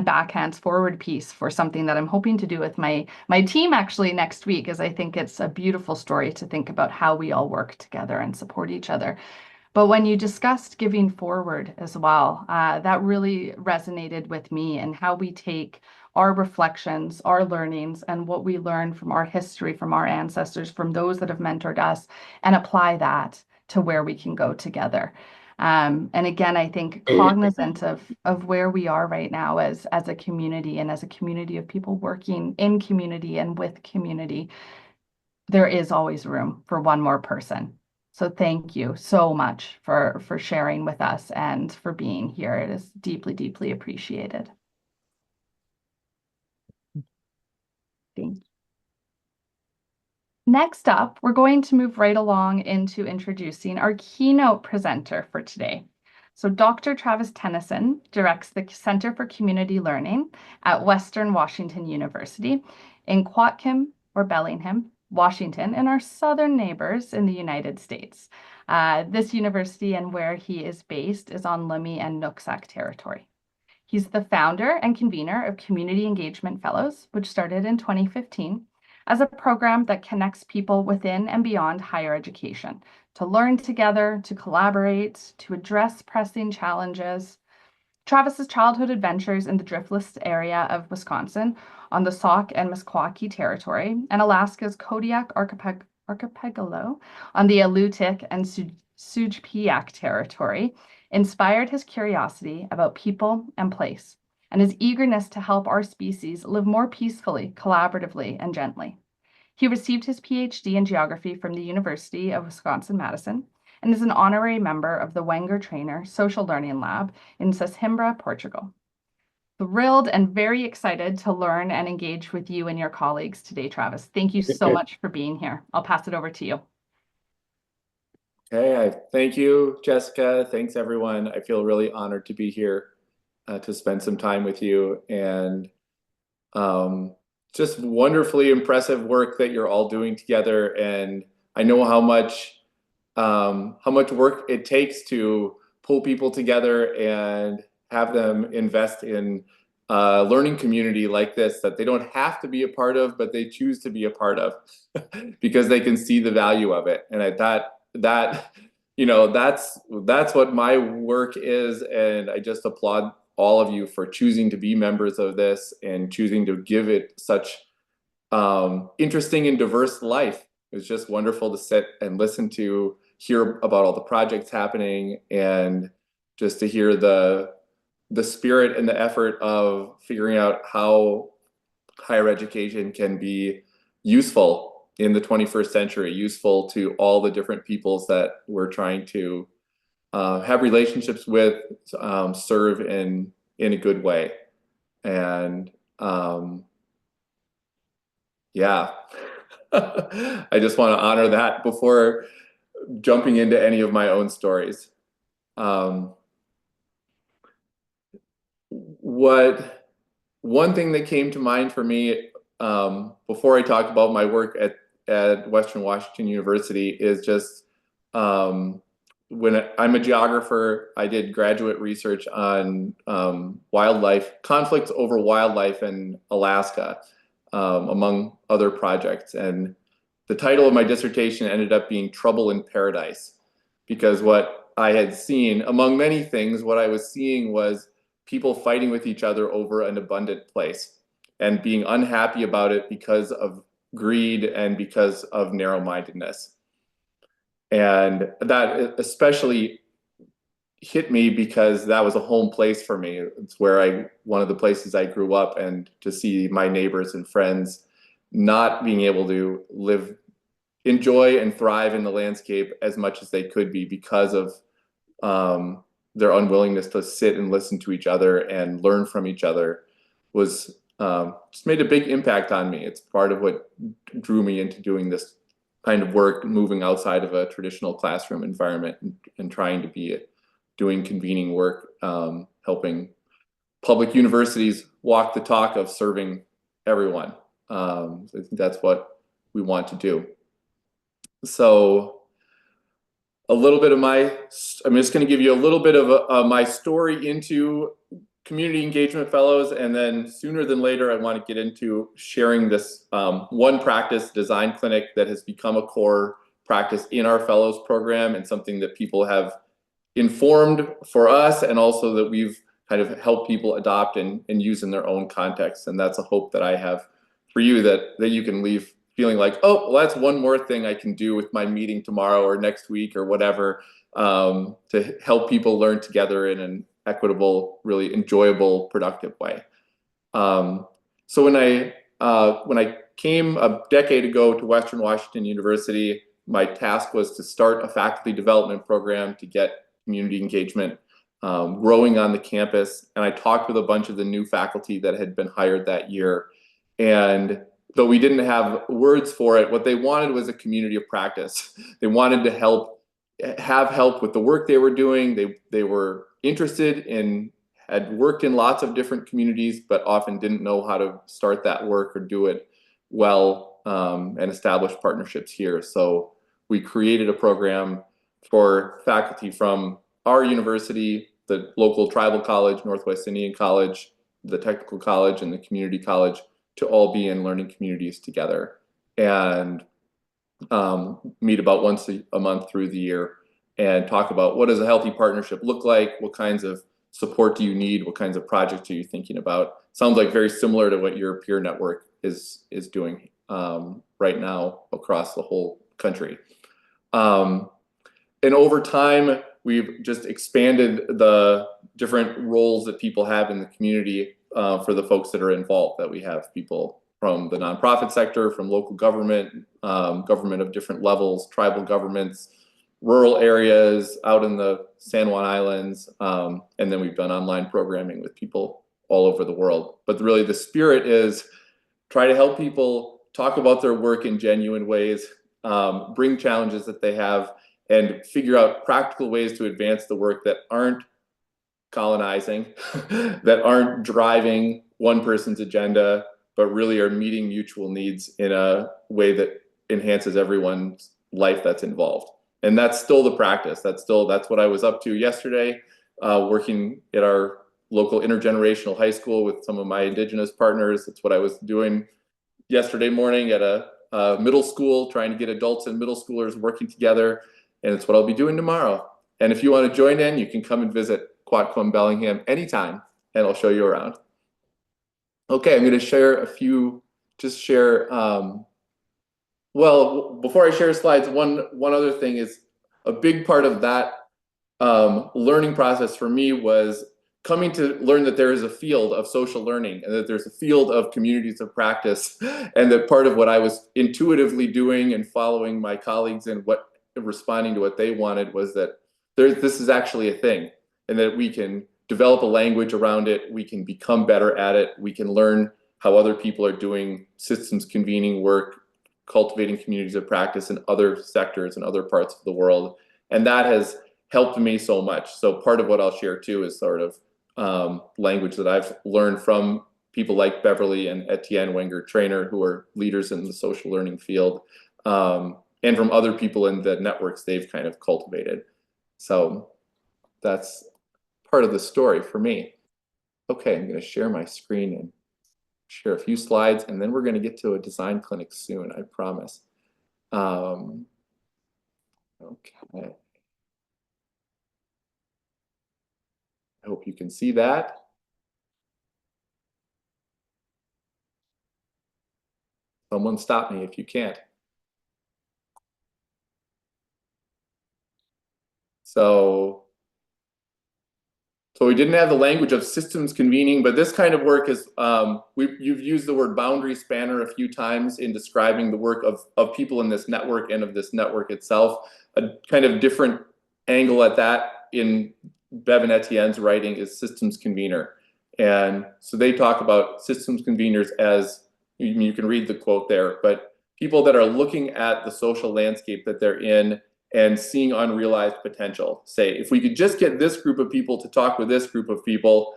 back, hands forward piece for something that I'm hoping to do with my team actually next week, as I think it's a beautiful story to think about how we all work together and support each other. But when you discussed giving forward as well, that really resonated with me, and how we take our reflections, our learnings, and what we learn from our history, from our ancestors, from those that have mentored us, and apply that to where we can go together. And again, I think cognizant of where we are right now as a community and as a community of people working in community and with community, there is always room for one more person. So thank you so much for sharing with us and for being here. It is deeply, deeply appreciated. Thank you. Next up, we're going to move right along into introducing our keynote presenter for today. So Dr. Travis Tennessen directs the Center for Community Learning at Western Washington University in Quitcomb or Bellingham, Washington, and our southern neighbors in the United States. This university and where he is based is on Lummi and Nooksack territory. He's the founder and convener of Community Engagement Fellows, which started in 2015 as a program that connects people within and beyond higher education to learn together, to collaborate, to address pressing challenges. Travis's childhood adventures in the driftless area of Wisconsin on the Sauk and Meskwaki territory and Alaska's Kodiak archipelago on the Alutiiq and Sujpiaq territory inspired his curiosity about people and place and his eagerness to help our species live more peacefully, collaboratively, and gently. He received his PhD in geography from the University of Wisconsin-Madison and is an honorary member of the Wenger Trainer Social Learning Lab in Sesimbra, Portugal. Thrilled and very excited to learn and engage with you and your colleagues today, Travis. Thank you so much for being here. I'll pass it over to you. Hey, thank you, Jessica. Thanks, everyone. I feel really honored to be here to spend some time with you, and just wonderfully impressive work that you're all doing together. And I know how much work it takes to pull people together and have them invest in a learning community like this that they don't have to be a part of, but they choose to be a part of because they can see the value of it. And that's what my work is. And I just applaud all of you for choosing to be members of this and choosing to give it such interesting and diverse life. It's just wonderful to sit and listen to, hear about all the projects happening, and just to hear the spirit and the effort of figuring out how higher education can be useful in the 21st century, useful to all the different peoples that we're trying to have relationships with, serve in a good way. And yeah, I just want to honor that before jumping into any of my own stories. One thing that came to mind for me before I talk about my work at Western Washington University is just when I'm a geographer, I did graduate research on wildlife, conflicts over wildlife in Alaska, among other projects. And the title of my dissertation ended up being Trouble in Paradise, because what I had seen, among many things, what I was seeing was people fighting with each other over an abundant place and being unhappy about it because of greed and because of narrow-mindedness. And that especially hit me because that was a home place for me. It's where one of the places I grew up, and to see my neighbors and friends not being able to enjoy and thrive in the landscape as much as they could be because of their unwillingness to sit and listen to each other and learn from each other was just made a big impact on me. It's part of what drew me into doing this kind of work, moving outside of a traditional classroom environment and trying to be doing convening work, helping public universities walk the talk of serving everyone. I think that's what we want to do. So a little bit of I'm just going to give you a little bit of my story into Community Engagement Fellows, and then sooner than later I want to get into sharing this one practice design clinic that has become a core practice in our fellows program, and something that people have informed for us, and also that we've kind of helped people adopt and use in their own context. And that's a hope that I have for you, that you can leave feeling like, oh, well, that's one more thing I can do with my meeting tomorrow or next week or whatever, to help people learn together in an equitable, really enjoyable, productive way. So when I came a decade ago to Western Washington University, my task was to start a faculty development program to get community engagement growing on the campus. And I talked with a bunch of the new faculty that had been hired that year. And though we didn't have words for it, what they wanted was a community of practice. They wanted to have help with the work they were doing. They were interested in, had worked in lots of different communities, but often didn't know how to start that work or do it well, and establish partnerships here. So we created a program for faculty from our university, the local tribal college, Northwest Indian College, the technical college, and the community college to all be in learning communities together and meet about once a month through the year and talk about what does a healthy partnership look like, what kinds of support do you need, what kinds of projects are you thinking about. Sounds like very similar to what your peer network is doing right now across the whole country. And over time, we've just expanded the different roles that people have in the community for the folks that are involved, that we have people from the nonprofit sector, from local government, government of different levels, tribal governments, rural areas, out in the San Juan Islands, and then we've done online programming with people all over the world. But really the spirit is try to help people talk about their work in genuine ways, bring challenges that they have, and figure out practical ways to advance the work that aren't colonizing, that aren't driving one person's agenda, but really are meeting mutual needs in a way that enhances everyone's life that's involved. And that's still the practice. That's what I was up to yesterday, working at our local intergenerational high school with some of my Indigenous partners. That's what I was doing yesterday morning at a middle school, trying to get adults and middle schoolers working together. And it's what I'll be doing tomorrow. And if you want to join in, you can come and visit Quatcom Bellingham anytime, and I'll show you around. Okay, I'm going to share a few, well, before I share slides, one other thing is a big part of that learning process for me was coming to learn that there is a field of social learning and that there's a field of communities of practice, and that part of what I was intuitively doing and following my colleagues and responding to what they wanted was that this is actually a thing, and that we can develop a language around it, we can become better at it, we can learn how other people are doing systems convening work, cultivating communities of practice in other sectors and other parts of the world. And that has helped me so much. So part of what I'll share too is sort of language that I've learned from people like Beverly and Etienne Wenger-Trainer, who are leaders in the social learning field, and from other people in the networks they've kind of cultivated. So that's part of the story for me. Okay, I'm going to share my screen and share a few slides, and then we're going to get to a design clinic soon, I promise. Okay. I hope you can see that. Someone stop me if you can't. So we didn't have the language of systems convening, but this kind of work is, you've used the word boundary spanner a few times in describing the work of people in this network and of this network itself. A kind of different angle at that in Bev and Etienne's writing is systems convener. And so they talk about systems conveners as, you can read the quote there, but people that are looking at the social landscape that they're in and seeing unrealized potential. Say, if we could just get this group of people to talk with this group of people,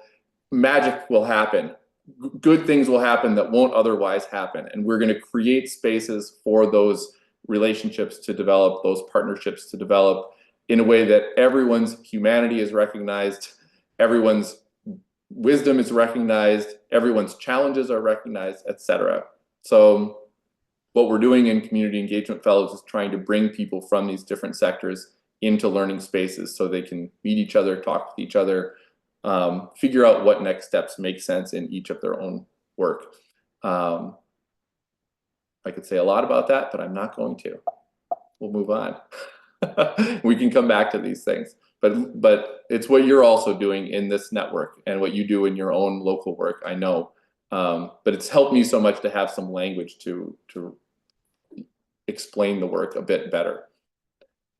magic will happen. Good things will happen that won't otherwise happen. And we're going to create spaces for those relationships to develop, those partnerships to develop in a way that everyone's humanity is recognized, everyone's wisdom is recognized, everyone's challenges are recognized, etc. So what we're doing in Community Engagement Fellows is trying to bring people from these different sectors into learning spaces so they can meet each other, talk with each other, figure out what next steps make sense in each of their own work. I could say a lot about that, but I'm not going to. We'll move on. We can come back to these things, but it's what you're also doing in this network and what you do in your own local work, I know. But it's helped me so much to have some language to explain the work a bit better.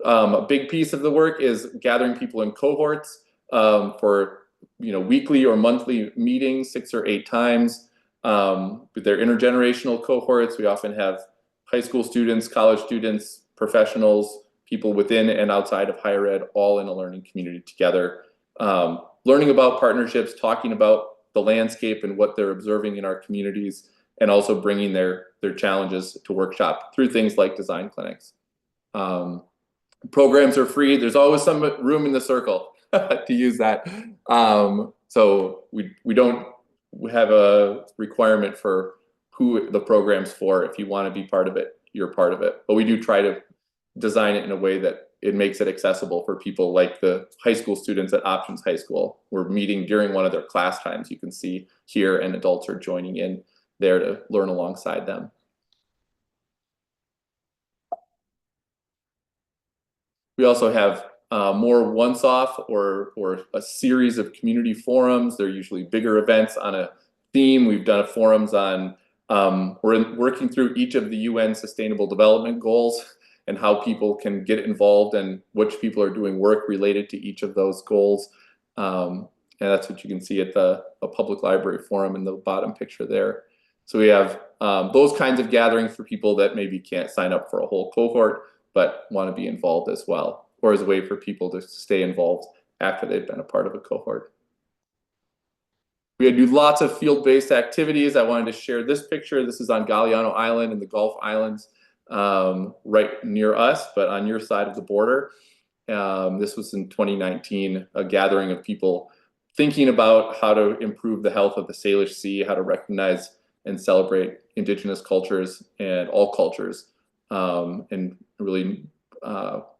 A big piece of the work is gathering people in cohorts for weekly or monthly meetings, 6 or 8 times. They're intergenerational cohorts. We often have high school students, college students, professionals, people within and outside of higher ed, all in a learning community together, learning about partnerships, talking about the landscape and what they're observing in our communities, and also bringing their challenges to workshop through things like design clinics. Programs are free. There's always some room in the circle to use that. So we don't have a requirement for who the program's for. If you want to be part of it, you're part of it. But we do try to design it in a way that it makes it accessible for people like the high school students at Options High School. We're meeting during one of their class times, you can see here, and adults are joining in there to learn alongside them. We also have more once-off or a series of community forums. They're usually bigger events on a theme. We've done forums on, we're working through each of the UN Sustainable Development Goals and how people can get involved and which people are doing work related to each of those goals. And that's what you can see at a public library forum in the bottom picture there. So we have those kinds of gatherings for people that maybe can't sign up for a whole cohort, but want to be involved as well, or as a way for people to stay involved after they've been a part of a cohort. We do lots of field-based activities. I wanted to share this picture. This is on Galiano Island in the Gulf Islands, right near us, but on your side of the border. This was in 2019, a gathering of people thinking about how to improve the health of the Salish Sea, how to recognize and celebrate Indigenous cultures and all cultures, and really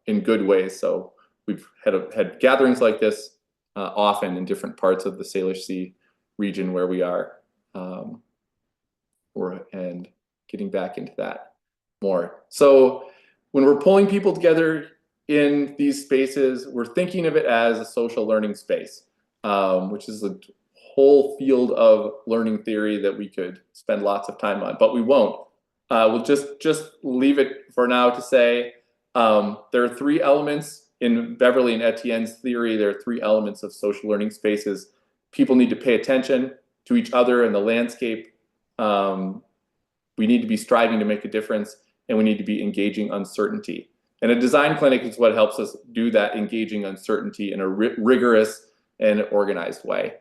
in good ways. So we've had gatherings like this often in different parts of the Salish Sea region where we are, and getting back into that more. So when we're pulling people together in these spaces, we're thinking of it as a social learning space, which is a whole field of learning theory that we could spend lots of time on, but we won't. We'll just leave it for now to say there are 3 elements in Beverly and Etienne's theory. There are 3 elements of social learning spaces. People need to pay attention to each other and the landscape. We need to be striving to make a difference, and we need to be engaging uncertainty. And a design clinic is what helps us do that, engaging uncertainty in a rigorous and organized way.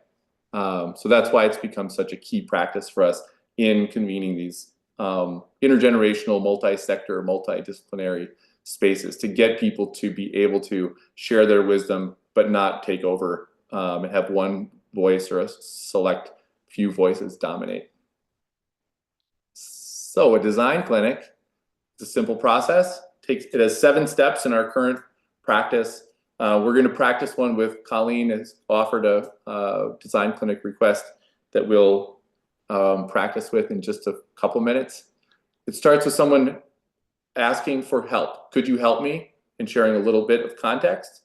So that's why it's become such a key practice for us in convening these intergenerational, multi-sector, multidisciplinary spaces to get people to be able to share their wisdom, but not take over and have one voice or a select few voices dominate. So a design clinic is a simple process. It has 7 steps in our current practice. We're going to practice one with Colleen has offered a design clinic request that we'll practice with in just a couple minutes. It starts with someone asking for help. Could you help me? And sharing a little bit of context.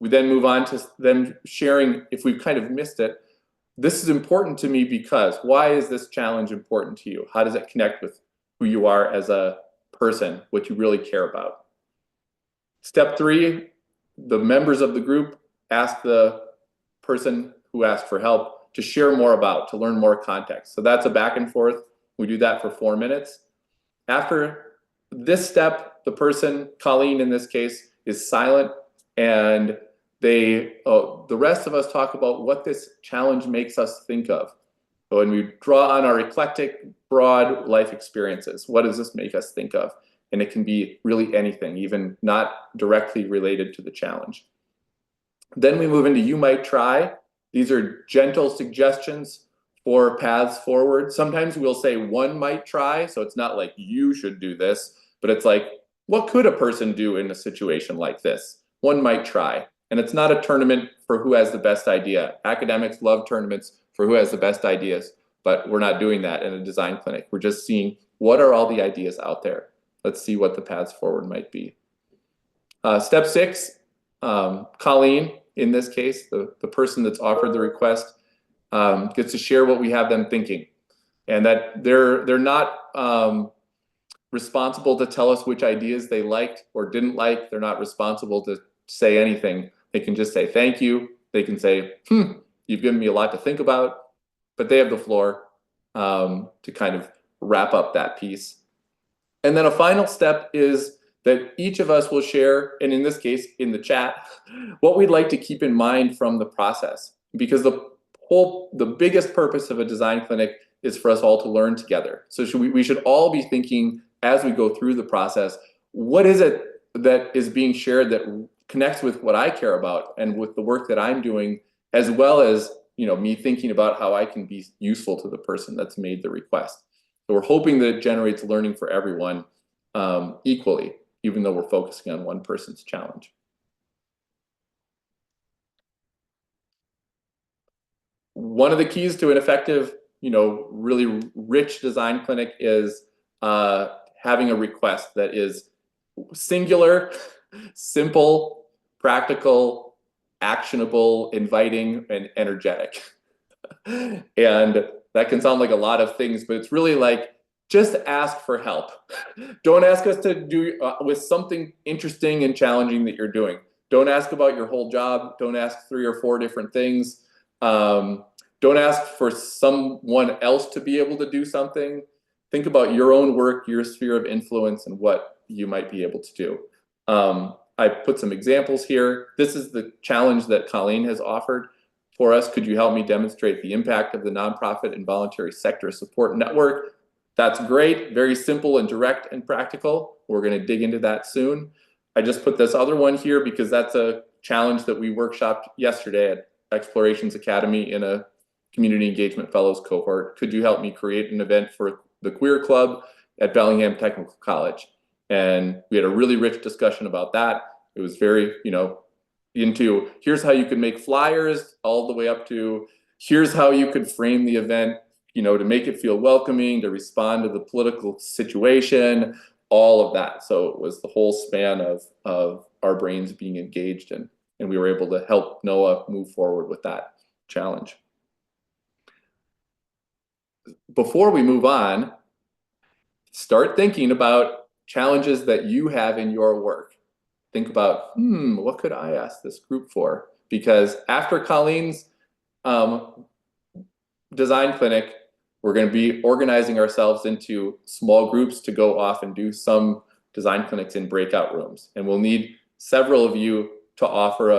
We then move on to them sharing, if we've kind of missed it, this is important to me because, why is this challenge important to you? How does it connect with who you are as a person, what you really care about? Step 3, the members of the group ask the person who asked for help to share more about, to learn more context. So that's a back and forth. We do that for 4 minutes. After this step, the person, Colleen in this case, is silent, and the rest of us talk about what this challenge makes us think of. So when we draw on our eclectic, broad life experiences, what does this make us think of? And it can be really anything, even not directly related to the challenge. Then we move into you might try. These are gentle suggestions for paths forward. Sometimes we'll say one might try, so it's not like you should do this, but it's like, what could a person do in a situation like this? One might try. And it's not a tournament for who has the best idea. Academics love tournaments for who has the best ideas, but we're not doing that in a design clinic. We're just seeing what are all the ideas out there? Let's see what the paths forward might be. Step 6, Colleen, in this case, the person that's offered the request, gets to share what we have them thinking, and that they're not responsible to tell us which ideas they liked or didn't like. They're not responsible to say anything. They can just say thank you. They can say, you've given me a lot to think about, but they have the floor to kind of wrap up that piece. And then a final step is that each of us will share, and in this case, in the chat, what we'd like to keep in mind from the process. Because the biggest purpose of a design clinic is for us all to learn together. So we should all be thinking as we go through the process, what is it that is being shared that connects with what I care about and with the work that I'm doing, as well as, you know, me thinking about how I can be useful to the person that's made the request. So we're hoping that it generates learning for everyone equally, even though we're focusing on one person's challenge. One of the keys to an effective, you know, really rich design clinic is having a request that is singular, simple, practical, actionable, inviting, and energetic. And that can sound like a lot of things, but it's really like, just ask for help. Don't ask us to do with something interesting and challenging that you're doing. Don't ask about your whole job. Don't ask 3 or 4 different things. Don't ask for someone else to be able to do something. Think about your own work, your sphere of influence, and what you might be able to do. I put some examples here. This is the challenge that Colleen has offered for us. Could you help me demonstrate the impact of the nonprofit and voluntary sector support network? That's great, very simple and direct and practical. We're going to dig into that soon. I just put this other one here because that's a challenge that we workshopped yesterday at Explorations Academy in a Community Engagement Fellows cohort. Could you help me create an event for the Queer Club at Bellingham Technical College? And we had a really rich discussion about that. It was very, you know, into here's how you could make flyers, all the way up to here's how you could frame the event, you know, to make it feel welcoming, to respond to the political situation, all of that. So it was the whole span of our brains being engaged, and we were able to help NOAA move forward with that challenge. Before we move on, start thinking about challenges that you have in your work. Think about, what could I ask this group for? Because after Colleen's design clinic, we're going to be organizing ourselves into small groups to go off and do some design clinics in breakout rooms. And we'll need several of you to offer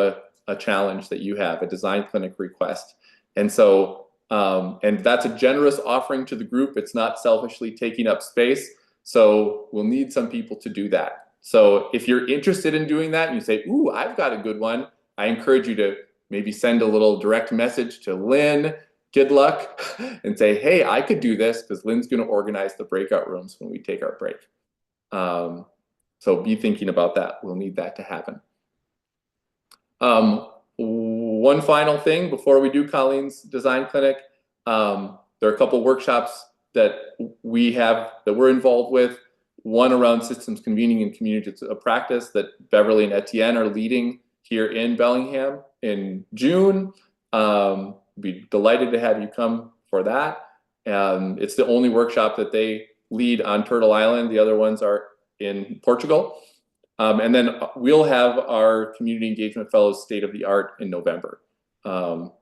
a challenge that you have, a design clinic request. And so, and that's a generous offering to the group. It's not selfishly taking up space. So we'll need some people to do that. So if you're interested in doing that and you say, ooh, I've got a good one, I encourage you to maybe send a little direct message to Lynn, good luck, and say, hey, I could do this, because Lynn's going to organize the breakout rooms when we take our break. So be thinking about that. We'll need that to happen. One final thing before we do Colleen's design clinic. There are a couple workshops that we're involved with. One around systems convening and community of practice that Beverly and Etienne are leading here in Bellingham in June. Be delighted to have you come for that. It's the only workshop that they lead on Turtle Island. The other ones are in Portugal. And then we'll have our Community Engagement Fellows State of the Art in November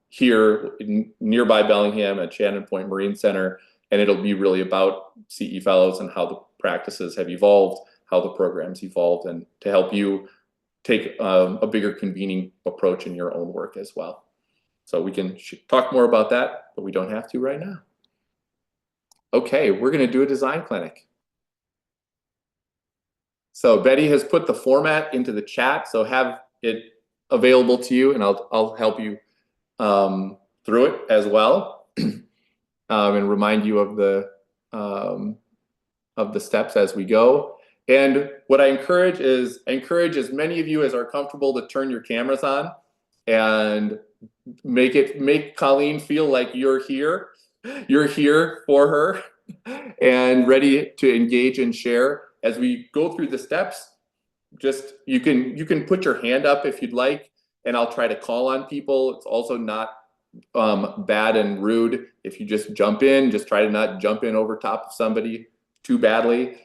here in nearby Bellingham at Shannon Point Marine Center. And it'll be really about CE Fellows and how the practices have evolved, how the programs evolved, and to help you take a bigger convening approach in your own work as well. So we can talk more about that, but we don't have to right now. Okay, we're going to do a design clinic. So Betty has put the format into the chat, so have it available to you, and I'll help you through it as well, and remind you of the steps as we go. And what I encourage as many of you as are comfortable to turn your cameras on and make Colleen feel like you're here for her, and ready to engage and share. As we go through the steps, just you can put your hand up if you'd like, and I'll try to call on people. It's also not bad and rude if you just jump in. Just try to not jump in over top of somebody too badly.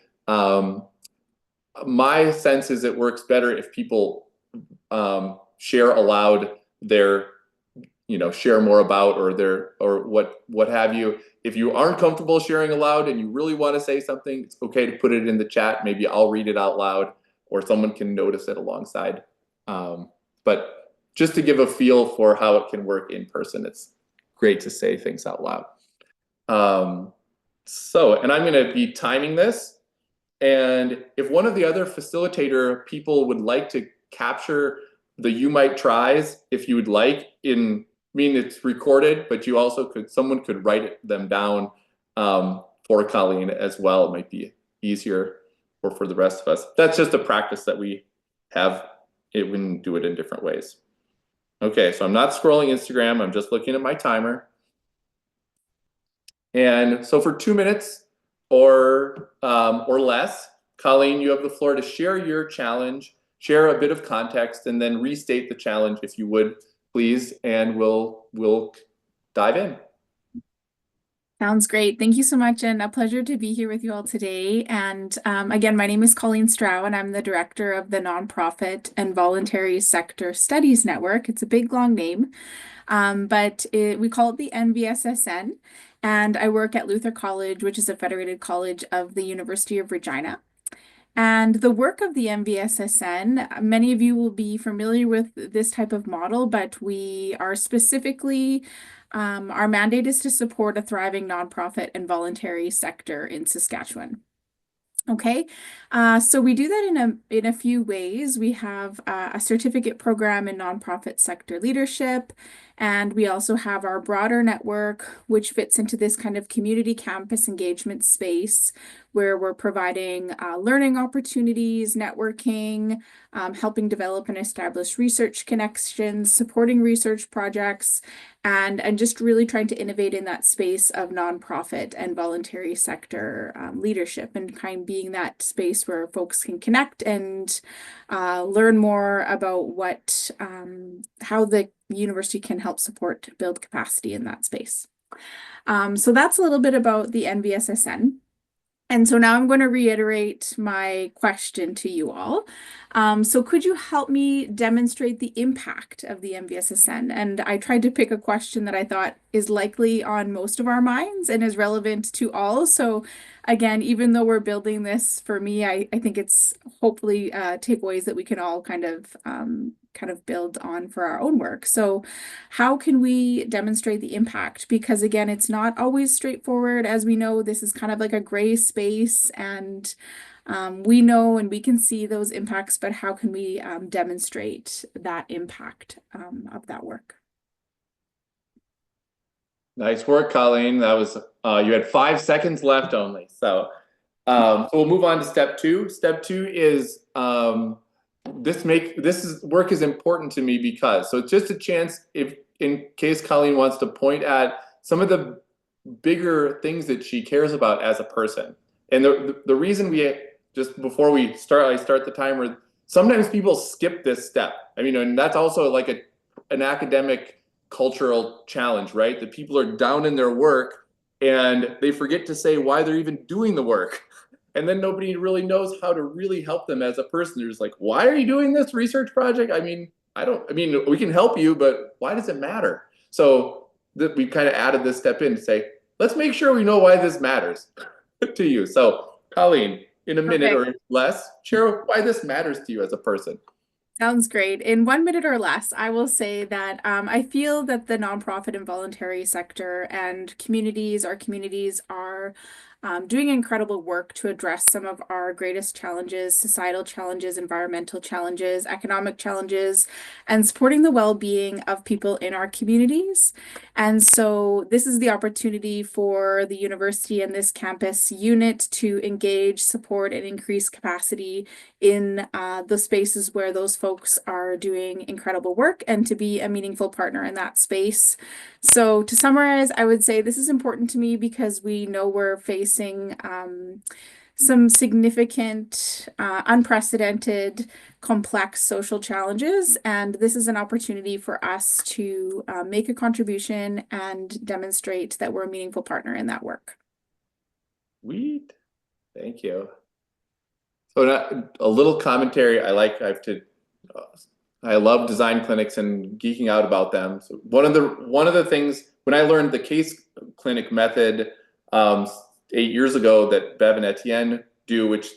My sense is it works better if people share aloud their, share more about or what have you. If you aren't comfortable sharing aloud and you really want to say something, it's okay to put it in the chat. Maybe I'll read it out loud or someone can notice it alongside. But just to give a feel for how it can work in person, it's great to say things out loud. And I'm going to be timing this. And if one of the other facilitator people would like to capture the You Might Tries, if you would like, it's recorded, but you also someone could write them down for Colleen as well. It might be easier for the rest of us. That's just a practice that we have. We can do it in different ways. Okay, so I'm not scrolling Instagram. I'm just looking at my timer. And so for 2 minutes or less, Colleen, you have the floor to share your challenge, share a bit of context, and then restate the challenge if you would, please, and we'll dive in. Sounds great. Thank you so much, and a pleasure to be here with you all today. And again, my name is Colleen Strow, and I'm the director of the Nonprofit and Voluntary Sector Studies Network. It's a big, long name, but we call it the NVSSN, and I work at Luther College, which is a federated college of the University of Regina. And the work of the NVSSN, many of you will be familiar with this type of model, but we are specifically, our mandate is to support a thriving nonprofit and voluntary sector in Saskatchewan. Okay, so we do that in a few ways. We have a certificate program in nonprofit sector leadership, and we also have our broader network, which fits into this kind of community campus engagement space where we're providing learning opportunities, networking, helping develop and establish research connections, supporting research projects, and just really trying to innovate in that space of nonprofit and voluntary sector leadership, and kind of being that space where folks can connect and learn more about how the university can help support build capacity in that space. So that's a little bit about the NVSSN. And so now I'm going to reiterate my question to you all. So could you help me demonstrate the impact of the NVSSN? And I tried to pick a question that I thought is likely on most of our minds and is relevant to all. So again, even though we're building this for me, I think it's hopefully takeaways that we can all kind of build on for our own work. So how can we demonstrate the impact? Because again, it's not always straightforward. As we know, this is kind of like a gray space, and we know and we can see those impacts, but how can we demonstrate that impact of that work? Nice work, Colleen. That was you had 5 seconds left only. So we'll move on to step 2. Step 2 is work is important to me because, so it's just a chance if in case Colleen wants to point at some of the bigger things that she cares about as a person. And the reason just before I start the timer, sometimes people skip this step. I mean, and that's also like an academic cultural challenge, right? That people are down in their work and they forget to say why they're even doing the work. And then nobody really knows how to really help them as a person. They're just like, why are you doing this research project? I mean, we can help you, but why does it matter? So we kind of added this step in to say, let's make sure we know why this matters to you. So Colleen, in a minute or less, share why this matters to you as a person. Sounds great. In 1 minute or less, I will say that I feel that the nonprofit and voluntary sector and our communities are doing incredible work to address some of our greatest challenges, societal challenges, environmental challenges, economic challenges, and supporting the well-being of people in our communities. And so this is the opportunity for the university and this campus unit to engage, support, and increase capacity in the spaces where those folks are doing incredible work, and to be a meaningful partner in that space. So to summarize, I would say this is important to me because we know we're faced facing some significant, unprecedented, complex social challenges. And this is an opportunity for us to make a contribution and demonstrate that we're a meaningful partner in that work. Sweet. Thank you. So a little commentary. I love design clinics and geeking out about them. So one of the things when I learned the case clinic method 8 years ago that Bev and Etienne do, which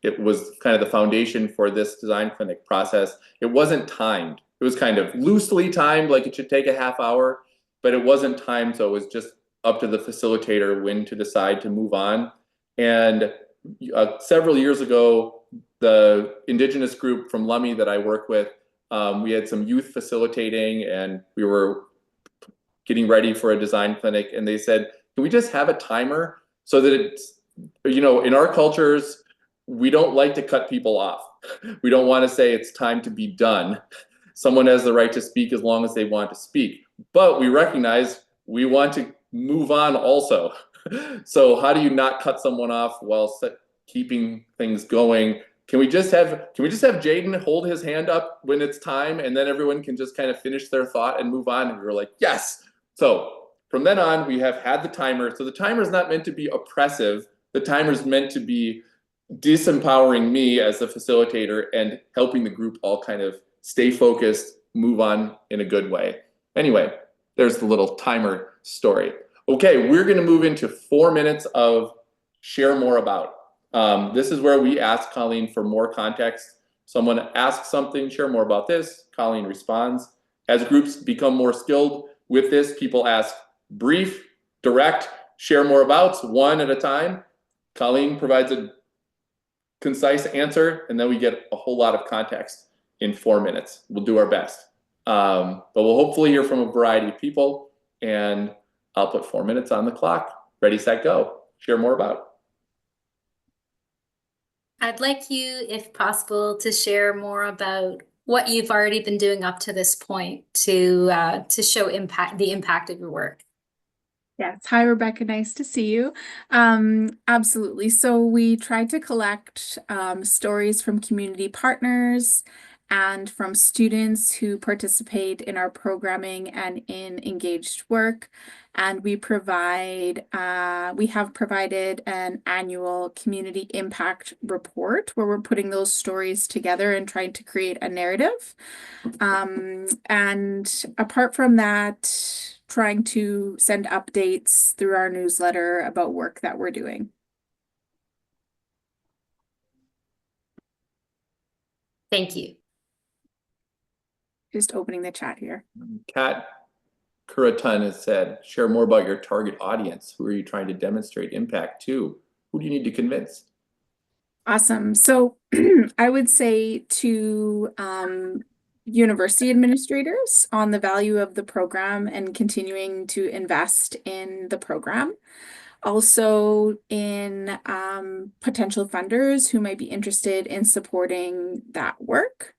it was kind of the foundation for this design clinic process. It wasn't timed. It was kind of loosely timed, like it should take a half hour, but it wasn't timed, so it was just up to the facilitator when to decide to move on. And several years ago, the Indigenous group from Lummi that I work with, we had some youth facilitating, and we were getting ready for a design clinic, and they said, can we just have a timer so that it's, you know, in our cultures, we don't like to cut people off. We don't want to say it's time to be done. Someone has the right to speak as long as they want to speak, but we recognize we want to move on also. So how do you not cut someone off while keeping things going? Can we just have Jaden hold his hand up when it's time, and then everyone can just kind of finish their thought and move on? And we were like, yes. So from then on, we have had the timer. So the timer is not meant to be oppressive. The timer is meant to be disempowering me as the facilitator and helping the group all kind of stay focused, move on in a good way. Anyway, there's the little timer story. Okay, we're going to move into 4 minutes of share more about. This is where we ask Colleen for more context. Someone asks something, share more about this. Colleen responds. As groups become more skilled with this, people ask brief, direct, share more abouts, one at a time. Colleen provides a concise answer, and then we get a whole lot of context in 4 minutes. We'll do our best. But we'll hopefully hear from a variety of people, and I'll put 4 minutes on the clock. Ready, set, go. Share more about. I'd like you, if possible, to share more about what you've already been doing up to this point to show the impact of your work. Yes. Hi, Rebecca. Nice to see you. Absolutely. So we tried to collect stories from community partners and from students who participate in our programming and in engaged work. And we have provided an annual community impact report where we're putting those stories together and trying to create a narrative. And apart from that, trying to send updates through our newsletter about work that we're doing. Thank you. Just opening the chat here. Kat Kuratun has said, share more about your target audience. Who are you trying to demonstrate impact to? Who do you need to convince? Awesome. So I would say to university administrators on the value of the program and continuing to invest in the program. Also in potential funders who might be interested in supporting that work.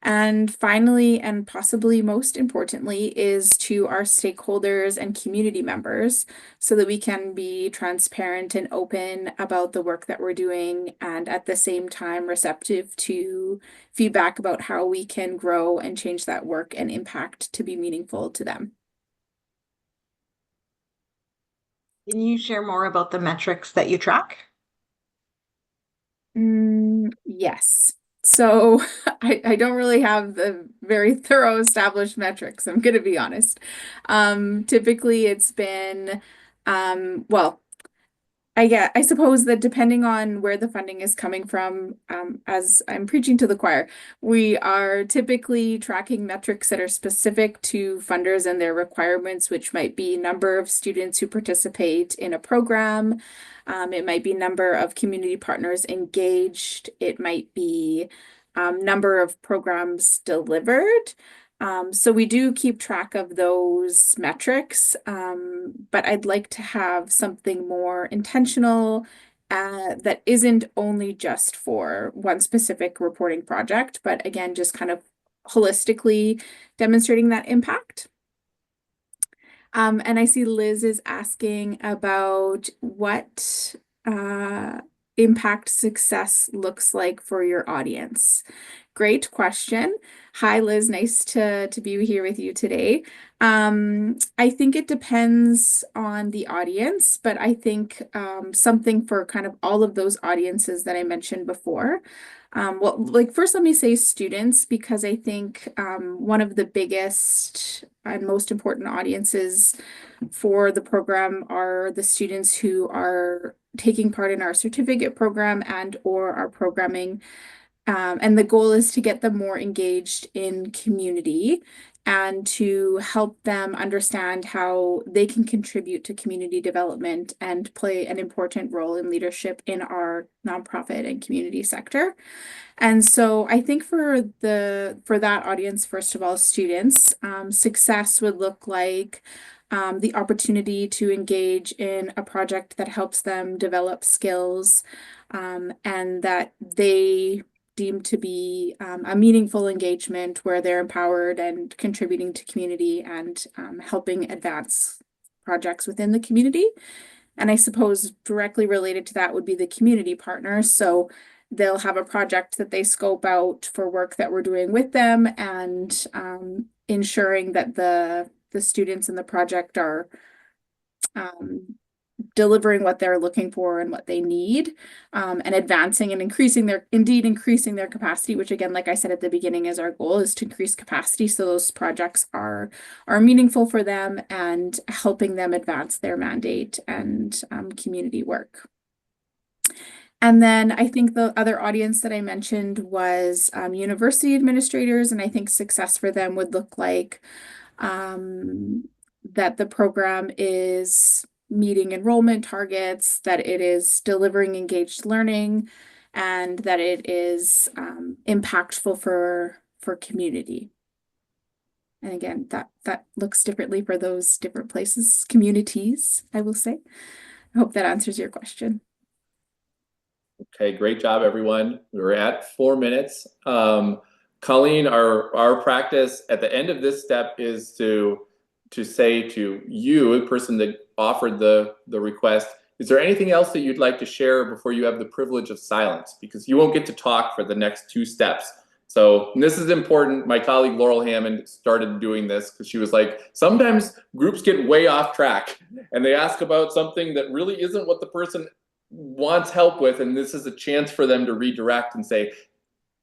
And finally, and possibly most importantly, is to our stakeholders and community members so that we can be transparent and open about the work that we're doing, and at the same time receptive to feedback about how we can grow and change that work and impact to be meaningful to them. Can you share more about the metrics that you track? Yes. So I don't really have the very thorough established metrics, I'm going to be honest. Typically it's been, well, I suppose that depending on where the funding is coming from, as I'm preaching to the choir, we are typically tracking metrics that are specific to funders and their requirements, which might be number of students who participate in a program. It might be number of community partners engaged. It might be number of programs delivered. So we do keep track of those metrics, but I'd like to have something more intentional that isn't only just for one specific reporting project, but again, just kind of holistically demonstrating that impact. And I see Liz is asking about what impact success looks like for your audience. Great question. Hi, Liz. Nice to be here with you today. I think it depends on the audience, but I think something for kind of all of those audiences that I mentioned before. Well, like first, let me say students, because I think one of the biggest and most important audiences for the program are the students who are taking part in our certificate program and or our programming. And the goal is to get them more engaged in community and to help them understand how they can contribute to community development and play an important role in leadership in our nonprofit and community sector. And so I think for that audience, first of all, students, success would look like the opportunity to engage in a project that helps them develop skills and that they deem to be a meaningful engagement where they're empowered and contributing to community and helping advance projects within the community. And I suppose directly related to that would be the community partners. So they'll have a project that they scope out for work that we're doing with them and ensuring that the students in the project are delivering what they're looking for and what they need, and advancing and increasing their capacity, which again, like I said at the beginning, is our goal, is to increase capacity so those projects are meaningful for them and helping them advance their mandate and community work. And then I think the other audience that I mentioned was university administrators, and I think success for them would look like that the program is meeting enrollment targets, that it is delivering engaged learning, and that it is impactful for community. And again, that looks differently for those different places, communities, I will say. I hope that answers your question. Okay, great job, everyone. We're at 4 minutes. Colleen, our practice at the end of this step is to say to you, the person that offered the request, is there anything else that you'd like to share before you have the privilege of silence? Because you won't get to talk for the next 2 steps. So this is important. My colleague Laurel Hammond started doing this because she was like, sometimes groups get way off track and they ask about something that really isn't what the person wants help with, and this is a chance for them to redirect and say,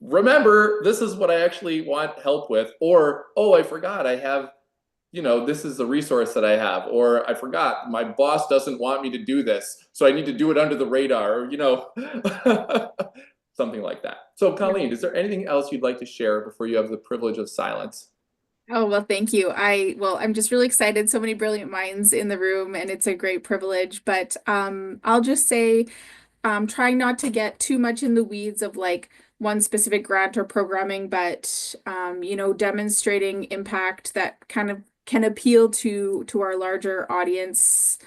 remember, this is what I actually want help with, or, oh, I forgot I have, this is the resource that I have, or I forgot my boss doesn't want me to do this, so I need to do it under the radar, or, something like that. So Colleen, is there anything else you'd like to share before you have the privilege of silence? Oh, well, thank you. I'm just really excited. So many brilliant minds in the room, and it's a great privilege. But I'll just say, trying not to get too much in the weeds of like one specific grant or programming, but demonstrating impact that kind of can appeal to our larger audiences,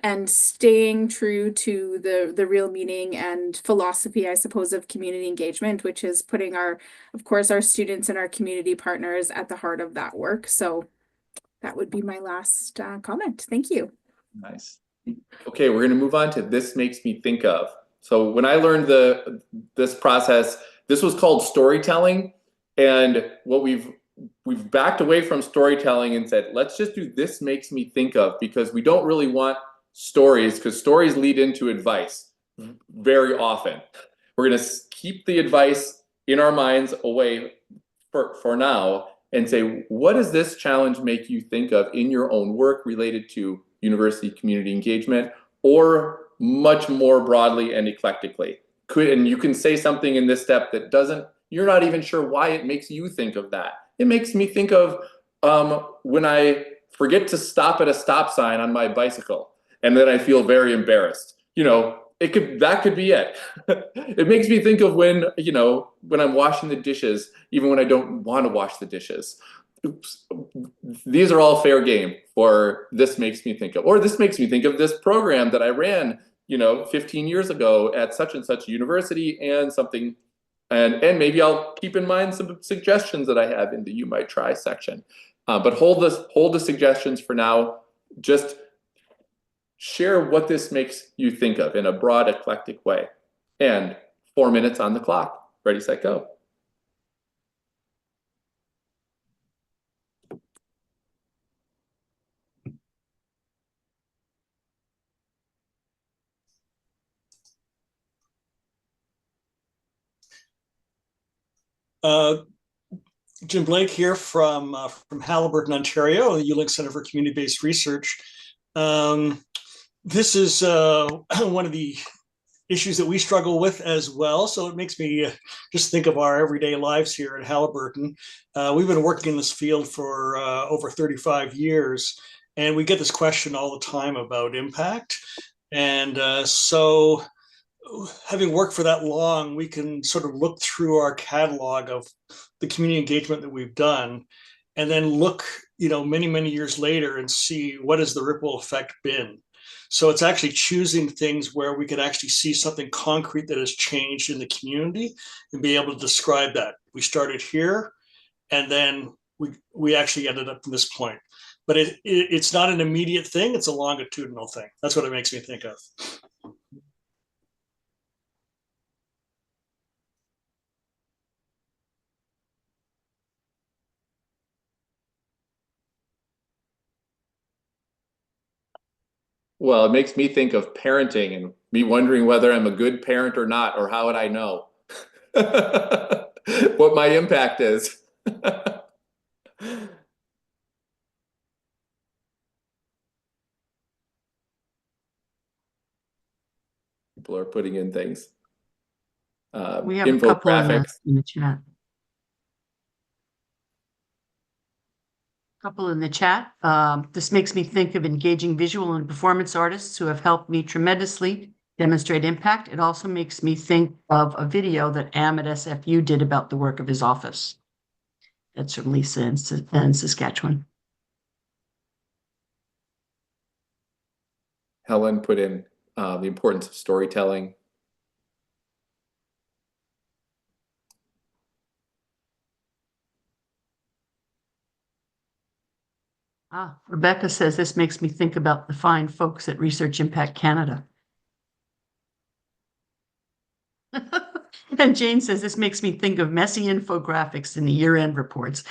and staying true to the real meaning and philosophy, I suppose, of community engagement, which is putting of course, our students and our community partners at the heart of that work. So that would be my last comment. Thank you. Nice. Okay, we're going to move on to This Makes Me Think Of. So when I learned this process, this was called storytelling, and what we've backed away from storytelling and said, let's just do This Makes Me Think Of, because we don't really want stories, because stories lead into advice very often. We're going to keep the advice in our minds away for now and say, what does this challenge make you think of in your own work related to university community engagement, or much more broadly and eclectically? And you can say something in this step that you're not even sure why it makes you think of that. It makes me think of when I forget to stop at a stop sign on my bicycle, and then I feel very embarrassed. That could be it. It makes me think of when I'm washing the dishes, even when I don't want to wash the dishes. Oops. These are all fair game for This Makes Me Think Of. Or this makes me think of this program that I ran, 15 years ago at such and such university, and something. And maybe I'll keep in mind some suggestions that I have in the You Might Try section. But hold the suggestions for now. Just share what this makes you think of in a broad, eclectic way. And 4 minutes on the clock. Ready, set, go. Jim Blake here from Haliburton, Ontario, the ULink Center for Community-Based Research. This is one of the issues that we struggle with as well. So it makes me just think of our everyday lives here at Haliburton. We've been working in this field for over 35 years, and we get this question all the time about impact. And so having worked for that long, we can sort of look through our catalog of the community engagement that we've done, and then look, many, many years later and see what has the ripple effect been. So it's actually choosing things where we could actually see something concrete that has changed in the community and be able to describe that. We started here, and then we actually ended up in this point. But it's not an immediate thing, it's a longitudinal thing. That's what it makes me think of. Well, it makes me think of parenting and me wondering whether I'm a good parent or not, or how would I know what my impact is. People are putting in things. We have a couple in the chat. Couple in the chat. This makes me think of engaging visual and performance artists who have helped me tremendously demonstrate impact. It also makes me think of a video that Am at SFU did about the work of his office. That's from Lisa in Saskatchewan. Helen put in the importance of storytelling. Rebecca says this makes me think about the fine folks at Research Impact Canada. And Jane says this makes me think of messy infographics in the year-end reports.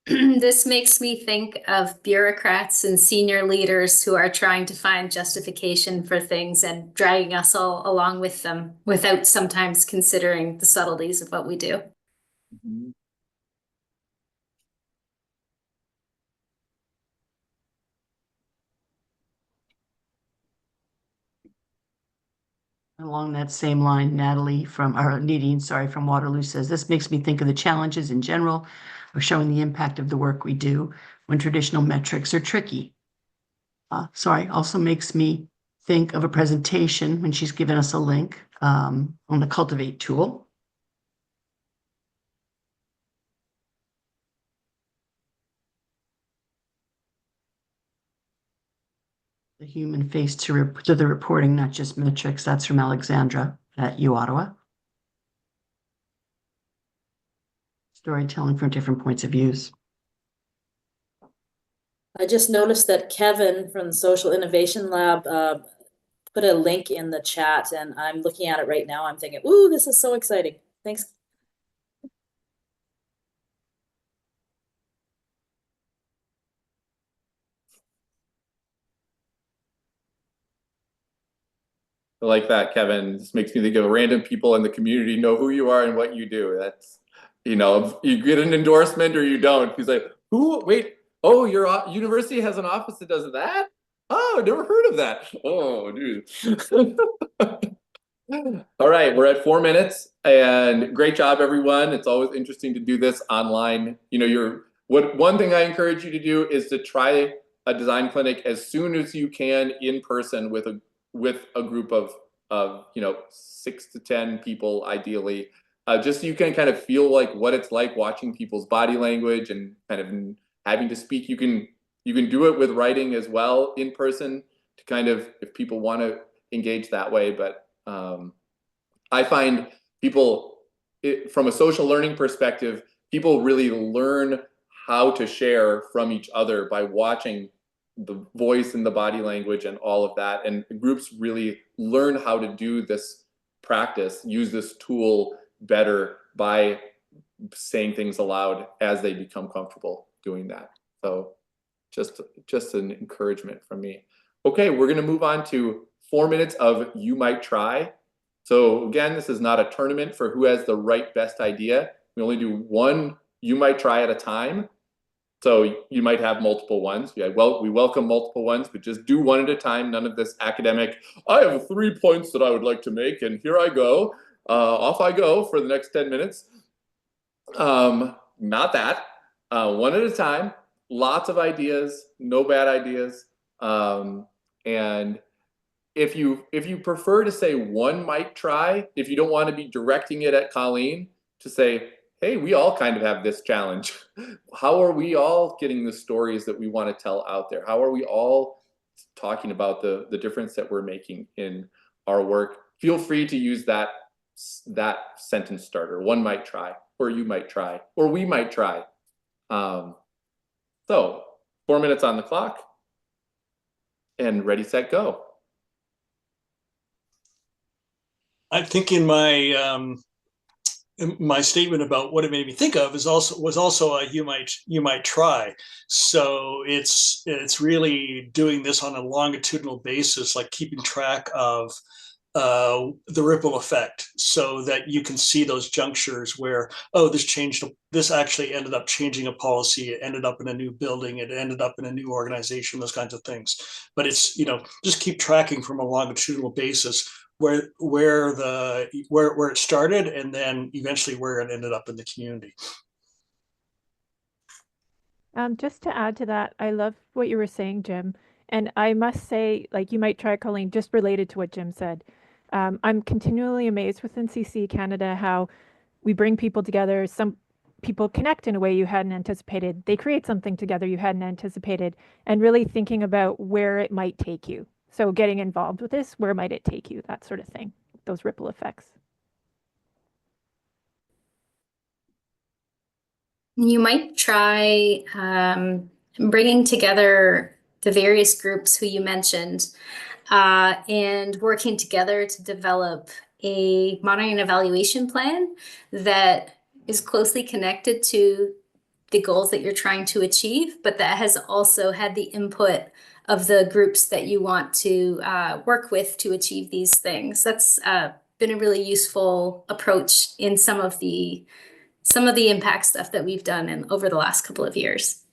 This makes me think of bureaucrats and senior leaders who are trying to find justification for things and dragging us all along with them without sometimes considering the subtleties of what we do. Mm-hmm. Along that same line, Nadine, from Waterloo says, this makes me think of the challenges in general of showing the impact of the work we do when traditional metrics are tricky. Also makes me think of a presentation when she's given us a link on the Cultivate tool. The human face to the reporting, not just metrics. That's from Alexandra at U Ottawa. Storytelling from different points of views. I just noticed that Kevin from the Social Innovation Lab put a link in the chat, and I'm looking at it right now. I'm thinking, ooh, this is so exciting. Thanks. I like that, Kevin. This makes me think of random people in the community know who you are and what you do. That's, you get an endorsement or you don't. He's like, who? Wait, oh, your university has an office that does that? Oh, never heard of that. Oh, dude. All right, we're at 4 minutes, and great job, everyone. It's always interesting to do this online. One thing I encourage you to do is to try a design clinic as soon as you can in person with a group of 6 to 10 people, ideally, just so you can kind of feel like what it's like watching people's body language and kind of having to speak. You can do it with writing as well in person to kind of, if people want to engage that way. But I find from a social learning perspective, people really learn how to share from each other by watching the voice and the body language and all of that. And groups really learn how to do this practice, use this tool better by saying things aloud as they become comfortable doing that. So just an encouragement from me. Okay, we're gonna move on to 4 minutes of You Might Try. So again, this is not a tournament for who has the right best idea. We only do one You Might Try at a time. So you might have multiple ones. Yeah, well, we welcome multiple ones, but just do one at a time. None of this academic, I have 3 points that I would like to make, and here I go. Off I go for the next 10 minutes. Not that. One at a time. Lots of ideas, no bad ideas. And if you prefer to say one might try, if you don't want to be directing it at Colleen, to say, hey, we all kind of have this challenge. How are we all getting the stories that we want to tell out there? How are we all talking about the difference that we're making in our work? Feel free to use that sentence starter. One might try, or you might try, or we might try. So 4 minutes on the clock, and ready, set, go. I think in my statement about what it made me think of was also a you might try. So it's really doing this on a longitudinal basis, like keeping track of the ripple effect, so that you can see those junctures where, oh, this actually ended up changing a policy, it ended up in a new building, it ended up in a new organization, those kinds of things. But it's, just keep tracking from a longitudinal basis where it started, and then eventually where it ended up in the community. Just to add to that, I love what you were saying, Jim. And I must say, like, you might try, Colleen, just related to what Jim said. I'm continually amazed within CC Canada how we bring people together. Some people connect in a way you hadn't anticipated. They create something together you hadn't anticipated, and really thinking about where it might take you. So getting involved with this, where might it take you? That sort of thing, those ripple effects. You might try bringing together the various groups who you mentioned and working together to develop a monitoring and evaluation plan that is closely connected to the goals that you're trying to achieve, but that has also had the input of the groups that you want to work with to achieve these things. That's been a really useful approach in some of the impact stuff that we've done over the last couple of years.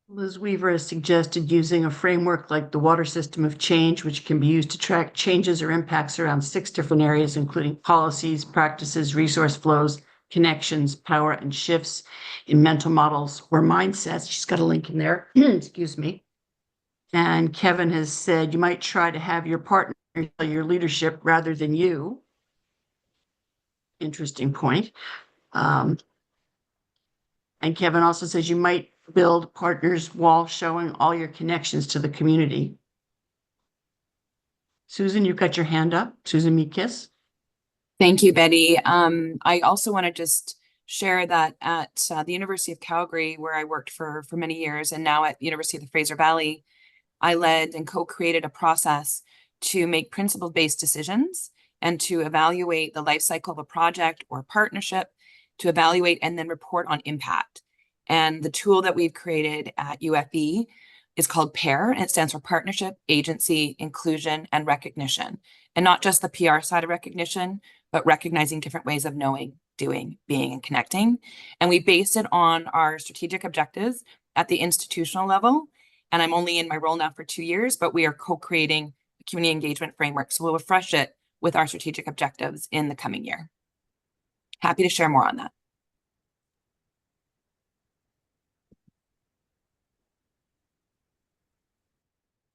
Liz Weaver has suggested using a framework like the Water System of Change, which can be used to track changes or impacts around 6 different areas, including policies, practices, resource flows, connections, power, and shifts in mental models or mindsets. She's got a link in there. Excuse me. And Kevin has said you might try to have your partner tell your leadership rather than you. Interesting point. And Kevin also says you might build partners wall showing all your connections to the community. Susan, you've got your hand up. Susan Meekis. Thank you, Betty. I also want to just share that at the University of Calgary, where I worked for many years, and now at the University of the Fraser Valley, I led and co-created a process to make principle-based decisions and to evaluate the life cycle of a project or partnership, to evaluate and then report on impact. And the tool that we've created at UFV is called PAIR, and it stands for Partnership, Agency, Inclusion, and Recognition. And not just the PR side of recognition, but recognizing different ways of knowing, doing, being, and connecting. And we based it on our strategic objectives at the institutional level. And I'm only in my role now for 2 years, but we are co-creating a community engagement framework. So we'll refresh it with our strategic objectives in the coming year. Happy to share more on that.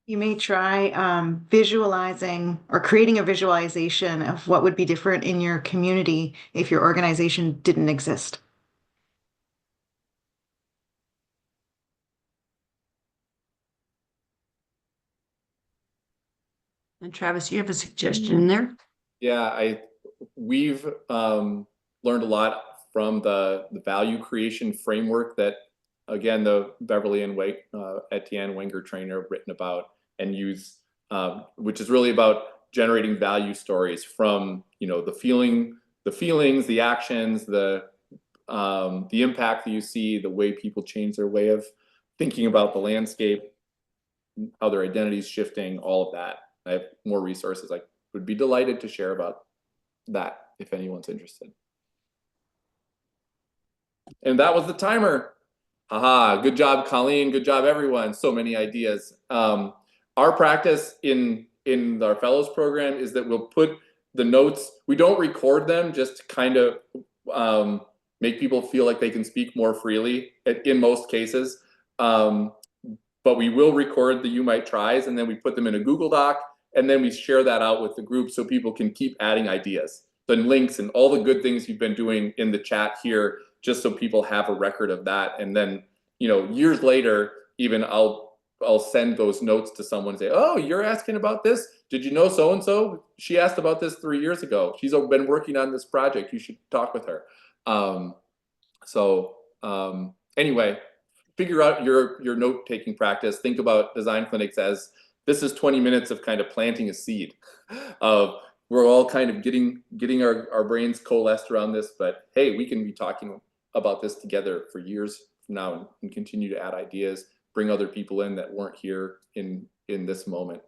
You may try visualizing or creating a visualization of what would be different in your community if your organization didn't exist. And Travis, you have a suggestion in there? Yeah, we've learned a lot from the value creation framework that, again, the Beverly and Etienne Wenger trainer have written about and use, which is really about generating value stories from, the feelings, the actions, the impact that you see, the way people change their way of thinking about the landscape, how their identity is shifting, all of that. I have more resources. I would be delighted to share about that if anyone's interested. And that was the timer. Aha, good job, Colleen. Good job, everyone. So many ideas. Our practice in our fellows program is that we'll put the notes, we don't record them just to kind of make people feel like they can speak more freely in most cases. But we will record the You Might Tries, and then we put them in a Google Doc, and then we share that out with the group so people can keep adding ideas, the links and all the good things you've been doing in the chat here, just so people have a record of that. And then, years later, even I'll send those notes to someone and say, oh, you're asking about this? Did you know so-and-so? She asked about this 3 years ago. She's been working on this project. You should talk with her. Anyway, figure out your note-taking practice. Think about design clinics as this is 20 minutes of kind of planting a seed of we're all kind of getting our brains coalesced around this, but hey, we can be talking about this together for years from now and continue to add ideas, bring other people in that weren't here in this moment.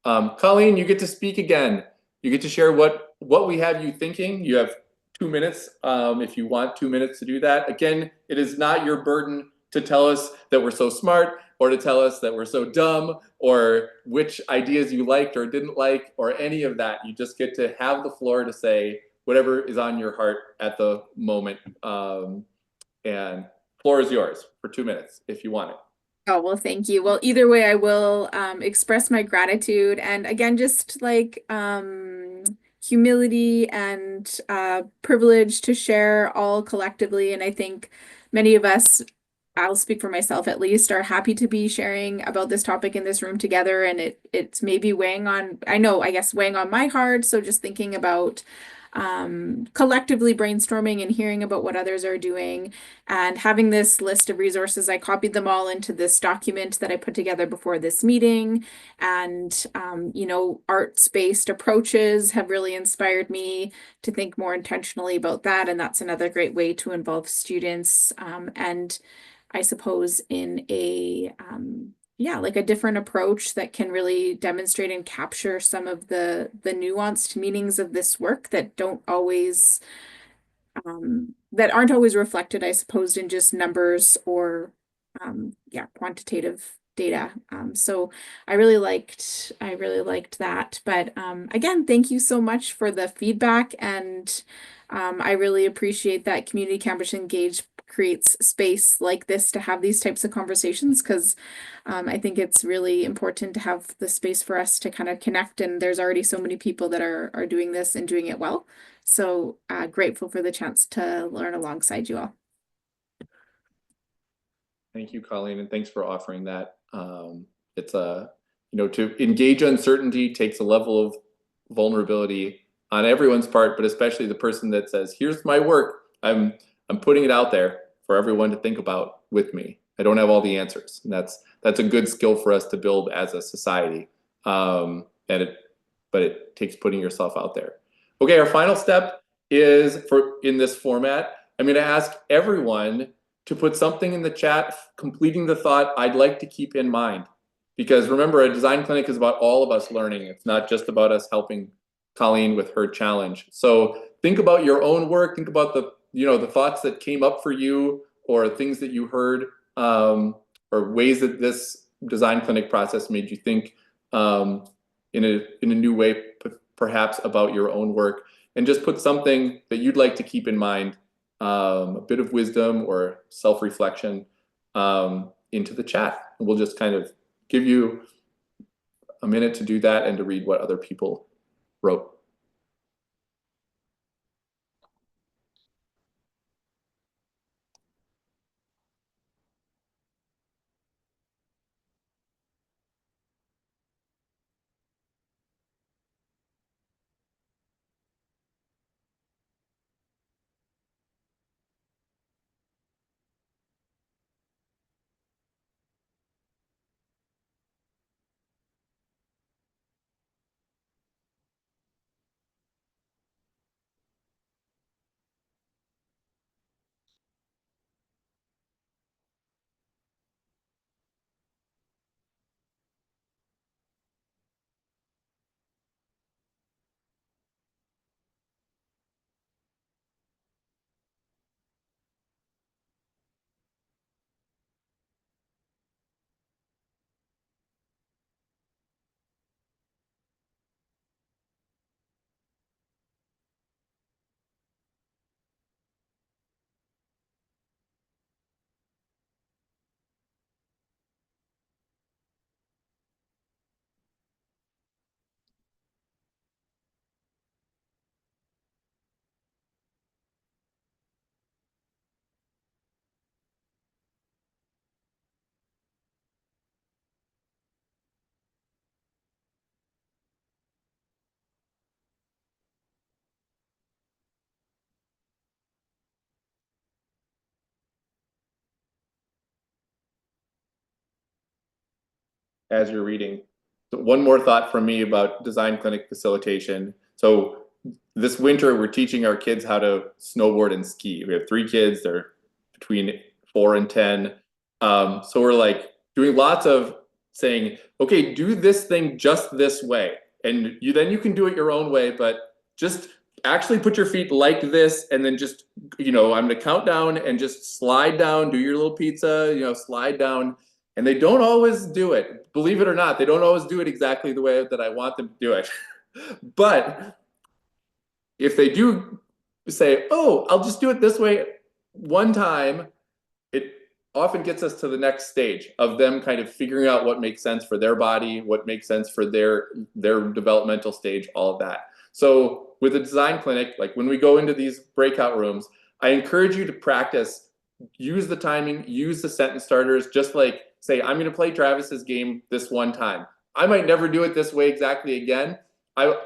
Colleen, you get to speak again. You get to share what we have you thinking. You have 2 minutes if you want 2 minutes to do that. Again, it is not your burden to tell us that we're so smart or to tell us that we're so dumb or which ideas you liked or didn't like or any of that. You just get to have the floor to say whatever is on your heart at the moment. And floor is yours for 2 minutes if you want it. Oh, well, thank you. Well, either way, I will express my gratitude and again, just like humility and privilege to share all collectively. And I think many of us, I'll speak for myself at least, are happy to be sharing about this topic in this room together. And it's maybe weighing on, I guess weighing on my heart. So just thinking about collectively brainstorming and hearing about what others are doing and having this list of resources. I copied them all into this document that I put together before this meeting. And, arts-based approaches have really inspired me to think more intentionally about that. And that's another great way to involve students. And I suppose in a like a different approach that can really demonstrate and capture some of the nuanced meanings of this work that don't always that aren't always reflected, I suppose, in just numbers or quantitative data. So I really liked that. But again, thank you so much for the feedback, and I really appreciate that Community Campus Engage creates space like this to have these types of conversations, because I think it's really important to have the space for us to kind of connect, and there's already so many people that are doing this and doing it well. So grateful for the chance to learn alongside you all. Thank you, Colleen, and thanks for offering that. It's to engage uncertainty takes a level of vulnerability on everyone's part, but especially the person that says, here's my work. I'm putting it out there for everyone to think about with me. I don't have all the answers. And that's a good skill for us to build as a society. But it takes putting yourself out there. Okay, our final step is in this format. I'm going to ask everyone to put something in the chat, completing the thought I'd like to keep in mind. Because remember, a design clinic is about all of us learning. It's not just about us helping Colleen with her challenge. So think about your own work. Think about the thoughts that came up for you, or things that you heard, or ways that this design clinic process made you think in a new way, perhaps about your own work, and just put something that you'd like to keep in mind, a bit of wisdom or self-reflection into the chat. And we'll just kind of give you a minute to do that and to read what other people wrote. as you're reading. So one more thought from me about design clinic facilitation. So this winter, we're teaching our kids how to snowboard and ski. We have 3 kids, they're between 4 and 10. So we're like doing lots of saying, okay, do this thing just this way. And then you can do it your own way, but just actually put your feet like this, and then just, I'm gonna count down and just slide down, do your little pizza, slide down. And they don't always do it. Believe it or not, they don't always do it exactly the way that I want them to do it. But if they do say, oh, I'll just do it this way one time, it often gets us to the next stage of them kind of figuring out what makes sense for their body, what makes sense for their developmental stage, all of that. So with a design clinic, like when we go into these breakout rooms, I encourage you to practice, use the timing, use the sentence starters, just like say, I'm going to play Travis's game this one time. I might never do it this way exactly again. I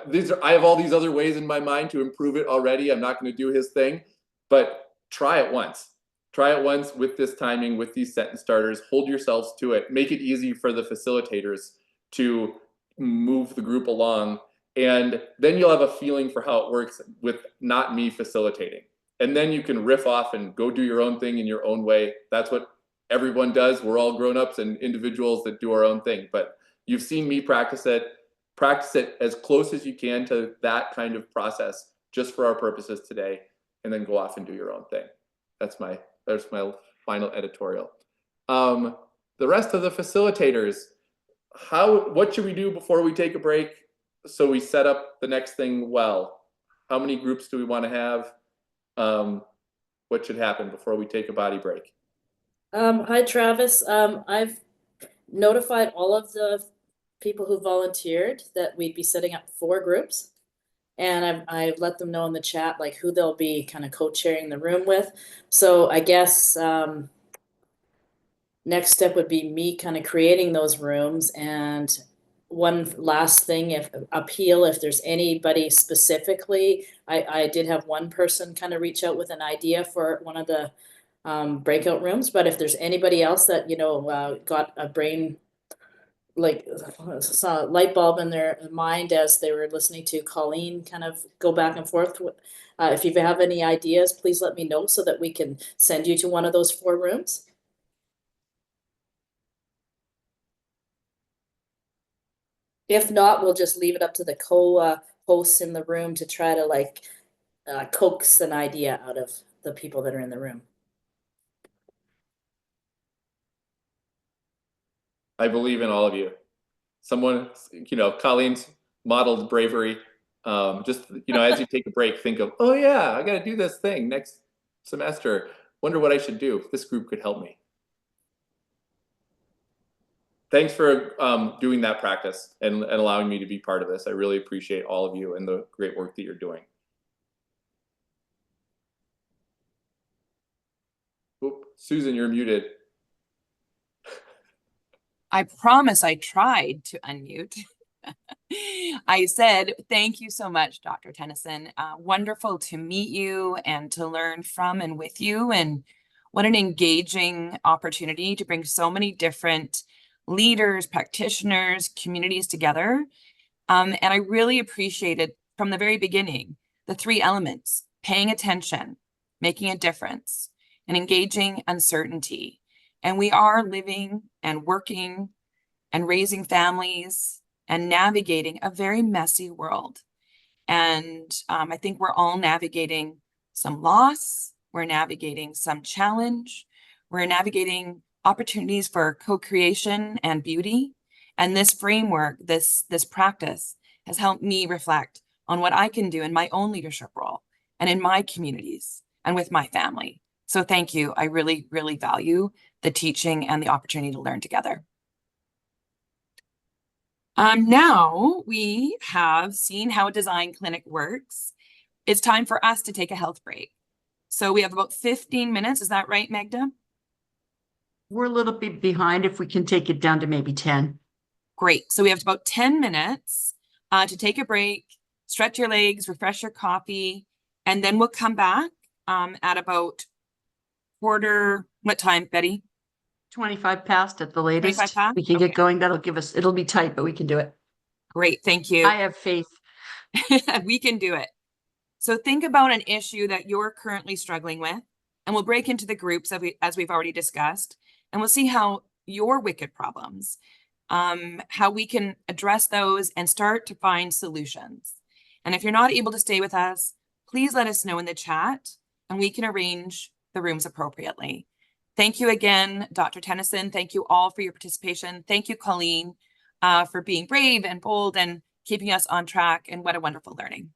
have all these other ways in my mind to improve it already. I'm not going to do his thing, but try it once. Try it once with this timing, with these sentence starters. Hold yourselves to it. Make it easy for the facilitators to move the group along. And then you'll have a feeling for how it works with not me facilitating. And then you can riff off and go do your own thing in your own way. That's what everyone does. We're all grown-ups and individuals that do our own thing. But you've seen me practice it. Practice it as close as you can to that kind of process, just for our purposes today, and then go off and do your own thing. There's my final editorial. The rest of the facilitators, what should we do before we take a break so we set up the next thing well? How many groups do we want to have? What should happen before we take a body break? Hi, Travis. I've notified all of the people who volunteered that we'd be setting up 4 groups. And I've let them know in the chat, like, who they'll be kind of co-chairing the room with. So I guess next step would be me kind of creating those rooms. And one last thing, if there's anybody specifically, I did have one person kind of reach out with an idea for one of the breakout rooms. But if there's anybody else that, got a brain, like saw a light bulb in their mind as they were listening to Colleen kind of go back and forth. If you have any ideas, please let me know so that we can send you to one of those 4 rooms. If not, we'll just leave it up to the co-hosts in the room to try to coax an idea out of the people that are in the room. I believe in all of you. Someone, Colleen's modeled bravery. Just, as you take a break, think of, oh yeah, I got to do this thing next semester. Wonder what I should do. This group could help me. Thanks for doing that practice and allowing me to be part of this. I really appreciate all of you and the great work that you're doing. Oop, Susan, you're muted. I promise I tried to unmute. I said, thank you so much, Dr. Tennessen. Wonderful to meet you and to learn from and with you. And what an engaging opportunity to bring so many different leaders, practitioners, communities together. And I really appreciated from the very beginning, the 3 elements: paying attention, making a difference, and engaging uncertainty. And we are living and working and raising families and navigating a very messy world. And I think we're all navigating some loss. We're navigating some challenge. We're navigating opportunities for co-creation and beauty. And this framework, this practice has helped me reflect on what I can do in my own leadership role and in my communities and with my family. So thank you. I really, really value the teaching and the opportunity to learn together. Now we have seen how a design clinic works. It's time for us to take a health break. So we have about 15 minutes. Is that right, Magda? We're a little bit behind. If we can take it down to maybe 10. Great. So we have about 10 minutes to take a break, stretch your legs, refresh your coffee, and then we'll come back at about what time, Betty? 25 past at the latest. 25 past? We can Okay. get going. That'll give us, it'll be tight, but we can do it. Great, thank you. I have faith. We can do it. So think about an issue that you're currently struggling with, and we'll break into the groups as we've already discussed, and we'll see how your wicked problems, how we can address those and start to find solutions. And if you're not able to stay with us, please let us know in the chat and we can arrange the rooms appropriately. Thank you again, Dr. Tennessen. Thank you all for your participation. Thank you, Colleen, for being brave and bold and keeping us on track, and what a wonderful learning.